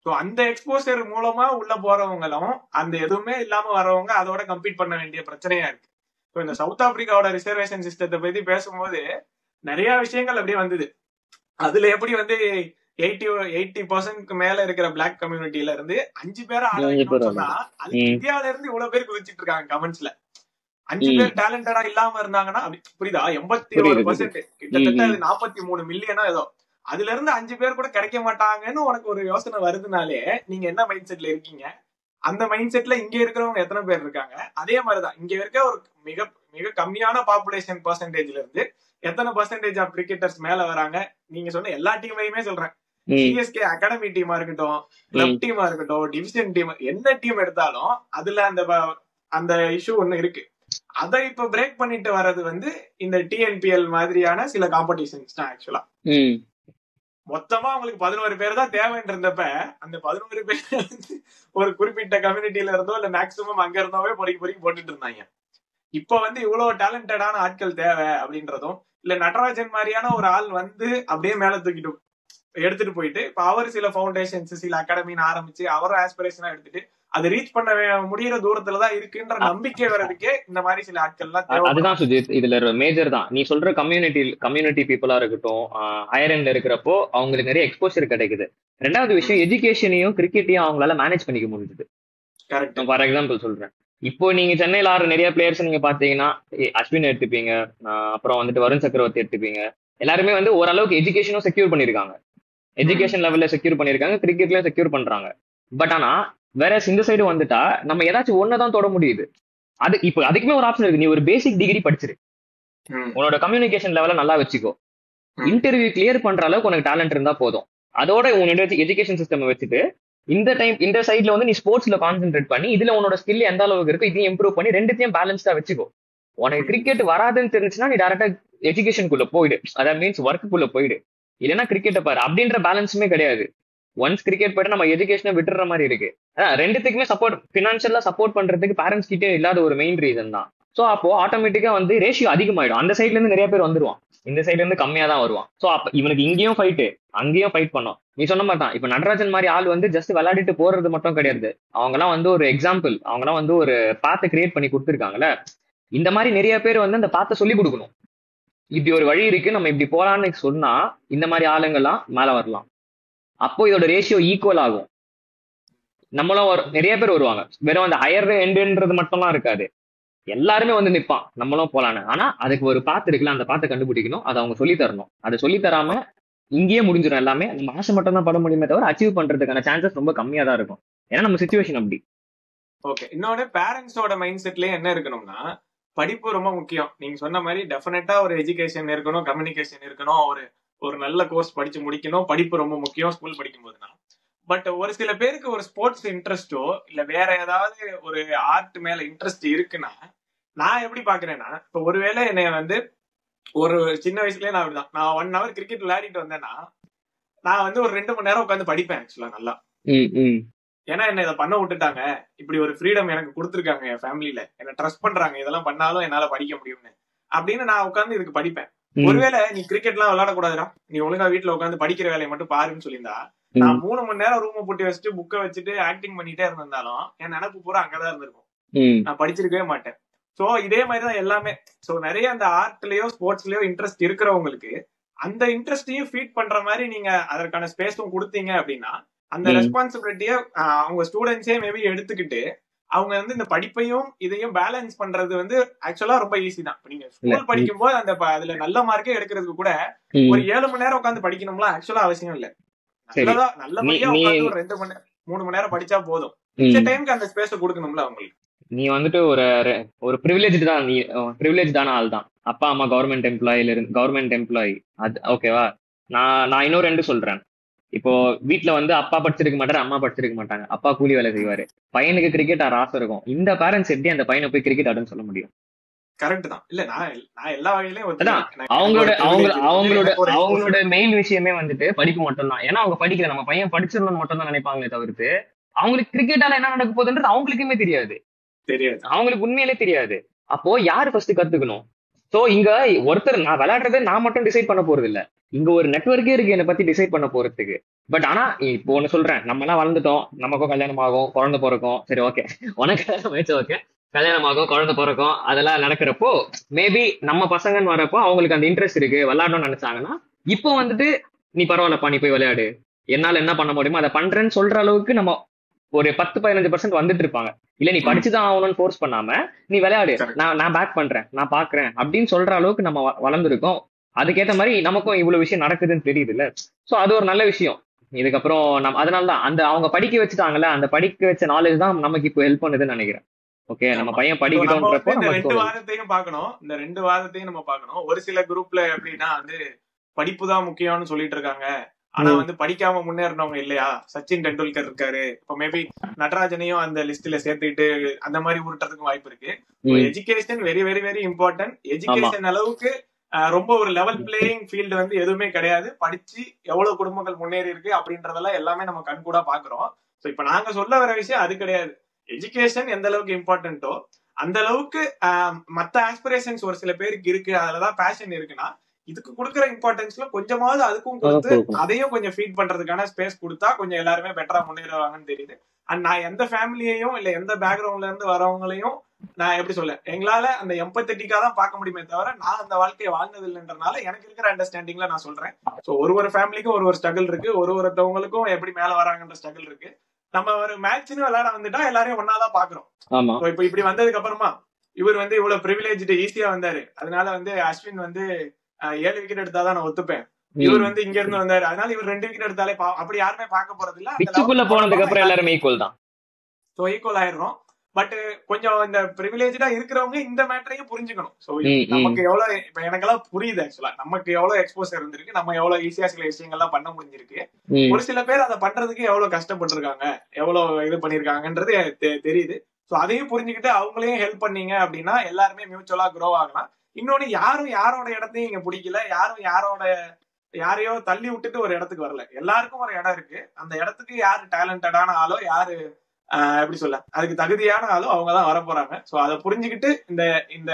சோ அந்த எக்ஸ்போசர் மூலமா உள்ள போறவங்களும் அந்த எதுவுமே இல்லாம வரவங்க அதோட கம்பீட் பண்ண வேண்டிய பிரச்சனையா இருக்கு. சோ இந்த சவுத் ஆப்பிரிக்காவோட ரிசர்வேஷன் சிஸ்டத்தை பத்தி பேசும்போது நிறைய விஷயங்கள் அப்படியே வந்தது. அதுல எப்படி வந்து 80% மேல இருக்கிற பிளாக் கம்யூனிட்டில இருந்து 5 பேரை ஆட வைக்கணும்னு சொன்னா அது இந்தியாவில இருந்து இவ்வளவு பேர் குதிச்சிட்டு இருக்காங்க கமெண்ட்ஸ்ல. 5 பேர் டேலண்டடா இல்லாம இருந்தாங்கன்னா புரியுதா, 81% கிட்டத்தட்ட அது 43 மில்லியனா ஏதோ, அதுல இருந்து 5 பேர் கூட கிடைக்க மாட்டாங்கன்னு உனக்கு ஒரு யோசனை வருதுனாலே நீங்க என்ன மைண்ட் செட்ல இருக்கீங்க, அந்த மைண்ட் செட்ல இங்க இருக்கிறவங்க எத்தனை பேர் இருக்காங்க. அதே மாதிரிதான் இங்க இருக்க ஒரு மிக மிக கம்மியான பாப்புலேஷன் பெர்சன்டேஜ்ல இருந்து எத்தனை பெர்சன்டேஜ் ஆஃப் கிரிக்கெட்டர்ஸ் மேல வராங்க. நீங்க சொன்ன எல்லா டீமையுமே சொல்றேன், CSK அகாடமி டீமா இருக்கட்டும், கிளப் டீமா இருக்கட்டும், டிவிஷன் டீம், என்ன டீம் எடுத்தாலும் அதுல அந்த இஷ்யூ ஒண்ணு இருக்கு. அதை இப்ப பிரேக் பண்ணிட்டு வர்றது வந்து இந்த TNPL மாதிரியான சில காம்படிஷன்ஸ் தான். ஆக்சுவலா மொத்தமா அவங்களுக்கு 11 பேர் தான் தேவைன்னு இருந்தப்ப அந்த 11 பேர் ஒரு குறிப்பிட்ட கம்யூனிட்டியில இருந்தோ இல்ல மேக்சிமம் அங்க இருந்தோவே பொறுக்கி போட்டுட்டு இருந்தாங்க. இப்ப வந்து இவ்வளவு டேலண்டடான ஆட்கள் தேவை அப்படின்றதும், இல்ல நடராஜன் மாதிரியான ஒரு ஆள் வந்து அப்படியே மேல தூக்கிட்டு எடுத்துட்டு போயிட்டு இப்ப அவர் சில ஃபவுண்டேஷன்ஸ் சில அகாடமின்னு ஆரம்பிச்சு அவரை ஆஸ்பிரேஷனா எடுத்துட்டு அது ரீச் பண்ண முடியற தூரத்துலதான் இருக்குன்ற நம்பிக்கை வர்றதுக்கே இந்த மாதிரி சில ஆட்கள் எல்லாம் அதுதான் தேவைப்படும். சுஜித், இதுல மேஜர் தான் நீ சொல்ற கம்யூனிட்டி பீப்புளா இருக்கட்டும், ஹையர் எண்ட்ல இருக்கிறப்போ அவங்களுக்கு நிறைய எக்ஸ்போஷர் கிடைக்குது. ரெண்டாவது விஷயம், எஜுகேஷனையும் கிரிக்கெட்டையும் அவங்களால மேனேஜ் பண்ணிக்க முடியுது. கரெக்ட். ஃபார் எக்ஸாம்பிள் சொல்றேன், இப்போ நீங்க சென்னையில ஆடுற நிறைய பிளேயர்ஸ் நீங்க பாத்தீங்கன்னா அஸ்வின் எடுத்துப்பீங்க, அப்புறம் வந்துட்டு வருண் சக்கரவர்த்தி எடுத்துப்பீங்க. எல்லாருமே வந்து ஓரளவுக்கு எஜுகேஷனும் செக்யூர் பண்ணிருக்காங்க, எஜுகேஷன் லெவல்ல செக்யூர் பண்ணிருக்காங்க, கிரிக்கெட்லயும் செக்யூர் பண்றாங்க. பட் ஆனா வேற இந்த சைடு வந்துட்டா நம்ம ஏதாச்சும் ஒன்னதான் தொட முடியுது. அது இப்போ அதுக்குமே ஒரு ஆப்ஷன் இருக்கு. நீ ஒரு பேசிக் டிகிரி படிச்சிரு, உன்னோட கம்யூனிகேஷன் லெவல நல்லா வச்சுக்கோ, இன்டர்வியூ கிளியர் பண்ற அளவுக்கு உனக்கு டேலண்ட் இருந்தா போதும். அதோட உன்னோட எஜுகேஷன் சிஸ்டம் வச்சுட்டு இந்த சைட்ல வந்து நீ ஸ்போர்ட்ஸ்ல கான்சென்ட்ரேட் பண்ணி இதுல உன்னோட ஸ்கில் எந்த அளவுக்கு இருக்கு இதையும் இம்ப்ரூவ் பண்ணி ரெண்டுத்தையும் பேலன்ஸ்டா வச்சுக்கோ. உனக்கு கிரிக்கெட் வராதுன்னு தெரிஞ்சுன்னா நீ டேரக்டா எஜுகேஷனுக்குள்ள போயிடு, அதாவது மீன்ஸ் ஒர்க்குள்ள போயிடு, இல்லைன்னா கிரிக்கெட்டை பாரு. அப்படின்ற பேலன்ஸுமே கிடையாது. ஒன்ஸ் கிரிக்கெட் போயிட்டு நம்ம எஜுகேஷனை விட்டுற மாதிரி இருக்கு. ரெண்டுத்துக்குமே சப்போர்ட், பினான்சியலா சப்போர்ட் பண்றதுக்கு பேரண்ட்ஸ் கிட்டே இல்லாத ஒரு மெயின் ரீசன் தான். ஸோ அப்போ ஆட்டோமேட்டிக்கா வந்து ரேஷியோ அதிகமாயிடும். அந்த சைட்ல இருந்து நிறைய பேர் வந்துருவான், இந்த சைட்ல இருந்து கம்மியா தான் வருவான். ஸோ அப்ப இவனுக்கு இங்கேயும் ஃபைட்டு அங்கேயும் ஃபைட் பண்ணோம். நீ சொன்ன மாதிரி தான், இப்ப நடராஜன் மாதிரி ஆள் வந்து ஜஸ்ட் விளையாடிட்டு போறது மட்டும் கிடையாது. அவங்கலாம் வந்து ஒரு எக்ஸாம்பிள், அவங்கலாம் வந்து ஒரு பாத்தை கிரியேட் பண்ணி கொடுத்துருக்காங்கல்ல. இந்த மாதிரி நிறைய பேர் வந்து அந்த பாத்தை சொல்லி கொடுக்கணும். இப்படி ஒரு வழி இருக்கு, நம்ம இப்படி போலான்னு சொன்னா இந்த மாதிரி ஆளுங்கெல்லாம் மேல வரலாம். அப்போ இதோட ரேஷியோ ஈக்குவல் ஆகும். நம்மளும் நிறைய பேர் வருவாங்க, வெறும் அந்த ஹையர் எண்டுன்றது மட்டும்லாம் இருக்காது, எல்லாருமே வந்து நிப்பான் நம்மளும் போலான்னு. ஆனா அதுக்கு ஒரு பாத்து இருக்குல்ல, அந்த பாத்தை கண்டுபிடிக்கணும், அதை அவங்க சொல்லி தரணும். அதை சொல்லி தராம இங்கேயே முடிஞ்சிடும் எல்லாமே. நம்ம ஆசை மட்டும் தான் பட முடியுமே தவிர அச்சீவ் பண்றதுக்கான சான்சஸ் ரொம்ப கம்மியா தான் இருக்கும். ஏன்னா நம்ம சிச்சுவேஷன் அப்படி. ஓகே, இன்னொன்னு பேரண்ட்ஸோட மைண்ட் செட்லயே என்ன இருக்கணும்னா, படிப்பு ரொம்ப முக்கியம். நீங்க சொன்ன மாதிரி டெஃபினட்டா ஒரு எஜுகேஷன் இருக்கணும், கம்யூனிகேஷன் இருக்கணும், ஒரு நல்ல கோர்ஸ் படிச்சு முடிக்கணும், படிப்பு ரொம்ப முக்கியம் ஸ்கூல் படிக்கும் போதுனா. பட் ஒரு சில பேருக்கு ஒரு ஸ்போர்ட்ஸ் இன்ட்ரெஸ்டோ இல்ல வேற ஏதாவது ஒரு ஆர்ட் மேல இன்ட்ரெஸ்ட் இருக்குன்னா, நான் எப்படி பாக்குறேன்னா, இப்ப ஒருவேளை என்னைய வந்து ஒரு சின்ன வயசுலயே நான் அப்படிதான், நான் 1 hour கிரிக்கெட் விளையாடிட்டு வந்தேன்னா நான் வந்து ஒரு 2 மணி நேரம் உட்காந்து படிப்பேன் ஆக்சுவலா நல்லா. ஏன்னா என்ன இதை பண்ண விட்டுட்டாங்க, இப்படி ஒரு ஃப்ரீடம் எனக்கு கொடுத்துருக்காங்க என் ஃபேமிலியில, என்ன ட்ரஸ்ட் பண்றாங்க, இதெல்லாம் பண்ணாலும் என்னால படிக்க முடியும்னு அப்படின்னு நான் உட்காந்து இதுக்கு படிப்பேன். ஒருவேளை நீ கிரிக்கெட் எல்லாம் விளையாடக்கூடாதுடா, நீ ஒழுங்கா வீட்டுல உட்காந்து படிக்கிற வேலையை மட்டும் பாருன்னு சொல்லியிருந்தா, நான் 3 மணி நேரம் ரூமை பூட்டி வச்சுட்டு புக்கை வச்சுட்டு ஆக்டிங் பண்ணிட்டே இருந்திருந்தாலும் என் நினைப்பு பூரா அங்கதான் இருந்திருக்கும், நான் படிச்சிருக்கவே மாட்டேன். சோ இதே மாதிரிதான் எல்லாமே. சோ நிறைய அந்த ஆர்ட்லயோ ஸ்போர்ட்ஸ்லயோ இன்ட்ரெஸ்ட் இருக்கிறவங்களுக்கு அந்த இன்ட்ரெஸ்டையும் ஃபீட் பண்ற மாதிரி நீங்க அதற்கான ஸ்பேஸும் கொடுத்தீங்க அப்படின்னா, அந்த ரெஸ்பான்சிபிலிட்டிய அவங்க ஸ்டூடெண்ட்ஸே மேபி எடுத்துக்கிட்டு அவங்க வந்து இந்த படிப்பையும் இதையும் பேலன்ஸ் பண்றது வந்து ஆக்சுவலா ரொம்ப ஈஸி தான். நீங்க ஸ்கூல் படிக்கும் போது அந்த அதுல நல்ல மார்க்கே எடுக்கிறதுக்கு கூட ஒரு 7 மணி நேரம் உட்காந்து படிக்கணும்லாம் ஆக்சுவலா அவசியம் இல்ல. நல்லபடியா உட்காந்து ஒரு 2 மணி நேரம் 3 மணி நேரம் படிச்சா போதும். இந்த டைமுக்கு அந்த ஸ்பேஸ கொடுக்கணும்ல அவங்களுக்கு. நீ வந்துட்டு ஒரு ப்ரிவிலேஜ் தான், நீ ப்ரிவிலேஜான ஆள் தான். அப்பா அம்மா கவர்மெண்ட் எம்ப்ளாயி, அது ஓகேவா. நான் இன்னும் 2 சொல்றேன். இப்போ வீட்டுல வந்து அப்பா படிச்சிருக்க மாட்டாரு, அம்மா படிச்சிருக்க மாட்டாங்க, அப்பா கூலி வேலை செய்வாரு, பையனுக்கு கிரிக்கெட் ஆட ஆசை இருக்கும். இந்த பேரண்ட்ஸ் எப்படி அந்த பையனை போய் கிரிக்கெட் ஆடுன்னு சொல்ல முடியும்? கரெக்ட் தான். இல்ல நான் எல்லா வகையிலயும் அவங்களோட மெயின் விஷயமே வந்துட்டு படிப்பு மட்டும் தான். ஏன்னா அவங்க படிக்கிற நம்ம பையன் படிச்சிடணும்னு மட்டும் தான் நினைப்பாங்களே தவிர்த்து அவங்களுக்கு கிரிக்கெட்டால என்ன நடக்க போகுதுன்றது அவங்களுக்குமே தெரியாது, அவங்களுக்கு உண்மையிலே தெரியாது. அப்போ யாரு ஃபர்ஸ்ட் கத்துக்கணும்? சோ இங்க ஒருத்தர் நான் விளையாடுறதை நான் மட்டும் டிசைட் பண்ண போறது இல்ல, இங்க ஒரு நெட்வொர்க்கே இருக்கு என்னை பத்தி டிசைட் பண்ண போறதுக்கு. பட் ஆனா இப்போ ஒண்ணு சொல்றேன், நம்ம எல்லாம் வளர்ந்துட்டோம், நமக்கும் கல்யாணம் ஆகும், குழந்தை பிறக்கும், சரி ஓகே உனக்கு ஓகே கல்யாணம் ஆகும், குழந்தை பிறக்கும், அதெல்லாம் நடக்கிறப்போ மேபி நம்ம பசங்கன்னு வரப்போ அவங்களுக்கு அந்த இன்ட்ரெஸ்ட் இருக்கு, விளையாடணும்னு நினைச்சாங்கன்னா இப்போ வந்துட்டு நீ பரவாயில்லப்பா நீ போய் விளையாடு, என்னால என்ன பண்ண முடியுமோ அதை பண்றேன்னு சொல்ற அளவுக்கு நம்ம ஒரு 10-15% வந்துட்டு இருப்பாங்க. இல்ல நீ படிச்சுதான் ஆகணும்னு ஃபோர்ஸ் பண்ணாம நீ விளையாடு, நான் பேக் பண்றேன், நான் பாக்குறேன் அப்படின்னு சொல்ற அளவுக்கு நம்ம வளர்ந்துருக்கோம். அதுக்கேற்ற மாதிரி நமக்கும் இவ்வளவு விஷயம் நடக்குதுன்னு தெரியுது இல்ல. சோ அது ஒரு நல்ல விஷயம். இதுக்கப்புறம் அதனாலதான் அந்த அவங்க படிக்க வச்சுட்டாங்கல்ல, அந்த படிக்க வச்ச நாலேஜ் தான் நமக்கு இப்போ ஹெல்ப் பண்ணுதுன்னு நினைக்கிறேன். ஓகே நம்ம பையன் படிக்கணும்ன்றப்போ இந்த 2 வாதத்தையும் பார்க்கணும், இந்த 2 வாதத்தையும் நம்ம பார்க்கணும். ஒரு சில குரூப்ல எப்படின்னா வந்து படிப்பு தான் முக்கியம்னு சொல்லிட்டு இருக்காங்க, ஆனா வந்து படிக்காம முன்னேறினவங்க இல்லையா, சச்சின் டெண்டுல்கர் இருக்காரு, இப்ப மேபி நடராஜனையும் அந்த லிஸ்ட்ல சேர்த்துக்கிட்டு அந்த மாதிரி உருட்டுறதுக்கும் வாய்ப்பு இருக்கு. Education very very very important. Education அளவுக்கு ரொம்ப ஒரு லெவல் பிளேயிங் ஃபீல்டு வந்து எதுவுமே கிடையாது. படிச்சு எவ்வளவு குடும்பங்கள் முன்னேறி இருக்கு அப்படின்றதெல்லாம் எல்லாமே நம்ம கண்கூடா பாக்குறோம். சோ இப்ப நாங்க சொல்ல வர விஷயம் அது கிடையாது. எஜுகேஷன் எந்த அளவுக்கு இம்பார்ட்டன்ட்டோ அந்த அளவுக்கு மத்த ஆஸ்பிரேஷன்ஸ் ஒரு சில பேருக்கு இருக்கு, அதுலதான் பேஷன் இருக்குன்னா இதுக்கு கொடுக்குற இம்பார்ட்டன்ஸ்ல கொஞ்சமாவது அதுக்கும் கொடுத்து அதையும் கொஞ்சம் ஃபீட் பண்றதுக்கான ஸ்பேஸ் கொடுத்தா கொஞ்சம் எல்லாருமே பெட்டரா முன்னேறுவாங்கன்னு தெரியுது. அண்ட் நான் எந்த ஃபேமிலியையும் இல்ல எந்த பேக்ரவுண்ட்ல இருந்து வரவங்களையும் நான் எப்படி சொல்ல, எங்களால அந்த எம்பத்தட்டிக்கா தான் பார்க்க முடியுமே தவிர நான் அந்த வாழ்க்கையை வாழ்ந்தது இல்லைன்றனால எனக்கு இருக்கிற அண்டர்ஸ்டாண்டிங்ல நான் சொல்றேன். ஸோ ஒரு ஃபேமிலிக்கும் ஒரு ஸ்ட்ரகிள் இருக்கு, ஒருத்தவங்களுக்கும் எப்படி மேல வராங்கன்ற ஸ்ட்ரகிள் இருக்கு. நம்ம ஒரு மேட்ச்னு விளையாட வந்துட்டா எல்லாரையும் ஒன்னாதான் பாக்குறோம். இப்ப இப்படி வந்ததுக்கு அப்புறமா இவர் வந்து இவ்வளவு பிரிவிலேஜ் ஈஸியா வந்தாரு, அதனால வந்து அஸ்வின் வந்து 7 விக்கெட் எடுத்தாதான் நான் ஒத்துப்பேன். இவர் வந்து இங்க இருந்து வந்தாரு, அதனால இவர் 2 விக்கெட் எடுத்தாலே அப்படி யாருமே பார்க்க போறது இல்ல. போனதுக்கு அப்புறம் எல்லாருமே ஈக்குவல் தான், சோ ஈக்குவல் ஆயிடுறோம். பட் கொஞ்சம் இந்த பிரிவிலேஜா இருக்கிறவங்க இந்த மேட்டரையும் புரிஞ்சுக்கணும். சோ நமக்கு எவ்வளவு, இப்ப எனக்கெல்லாம் புரியுது ஆக்சுவலா நமக்கு எவ்வளவு எக்ஸ்போசர் இருந்திருக்கு, நம்ம எவ்வளவு ஈஸியா சில விஷயங்கள்லாம் பண்ண முடிஞ்சிருக்கு. ஒரு சில பேர் அதை பண்றதுக்கு எவ்வளவு கஷ்டப்பட்டிருக்காங்க, எவ்வளவு இது பண்ணிருக்காங்கன்றது தெரியுது. சோ அதையும் புரிஞ்சுக்கிட்டு அவங்களையும் ஹெல்ப் பண்ணீங்க அப்படின்னா எல்லாருமே மியூச்சுவலா க்ரோ ஆகலாம். இன்னொன்னு, யாரும் யாரோட இடத்தையும் இங்க பிடிக்கல, யாரும் யாரையோ தள்ளி விட்டுட்டு ஒரு இடத்துக்கு வரல. எல்லாருக்கும் ஒரு இடம் இருக்கு. அந்த இடத்துக்கு யாரு டேலண்டடான ஆளோ, யாரு எப்படி சொல்ல அதுக்கு தகுதியான ஆளோ அவங்கதான் வர போறாங்க. சோ அதை புரிஞ்சுக்கிட்டு இந்த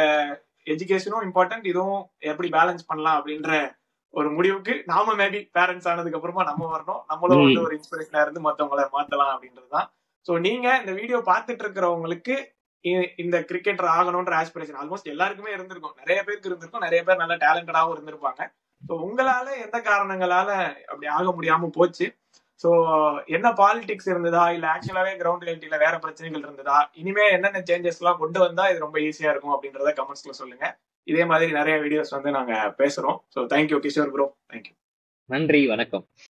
எஜுகேஷனும் இம்பார்ட்டன்ட், இதுவும் எப்படி பேலன்ஸ் பண்ணலாம் அப்படின்ற ஒரு முடிவுக்கு நாம மேபி பேரண்ட்ஸ் ஆனதுக்கு அப்புறமா நம்ம வரணும். நம்மளும் வந்து ஒரு இன்ஸ்பிரேஷனா இருந்து மத்தவங்களை மாத்தலாம் அப்படின்றதுதான். சோ நீங்க இந்த வீடியோ பார்த்துட்டு இருக்கிறவங்களுக்கு இந்த கிரிக்கெட்டர் ஆகணும்ன்ற ஆஸ்பிரேஷன் ஆல்மோஸ்ட் எல்லாருக்குமே இருந்திருக்கும், நிறைய பேருக்கு இருந்திருக்கும், நிறைய பேர் நல்ல டேலண்டடாவும் இருந்திருப்பாங்க. சோ உங்களால எந்த காரணங்களால அப்படி ஆக முடியாம போச்சு, சோ என்ன பாலிடிக்ஸ் இருந்ததா, இல்ல ஆக்சுவலாவே கிரவுண்ட் ரியாலிட்டியில வேற பிரச்சனைகள் இருந்ததா, இனிமே என்னென்ன சேஞ்சஸ் எல்லாம் கொண்டு வந்தா இது ரொம்ப ஈஸியா இருக்கும் அப்படின்றத கமெண்ட்ஸ்ல சொல்லுங்க. இதே மாதிரி நிறைய வீடியோஸ் வந்து நாங்க பேசுறோம். So thank you Kishore bro, thank you, நன்றி, வணக்கம்.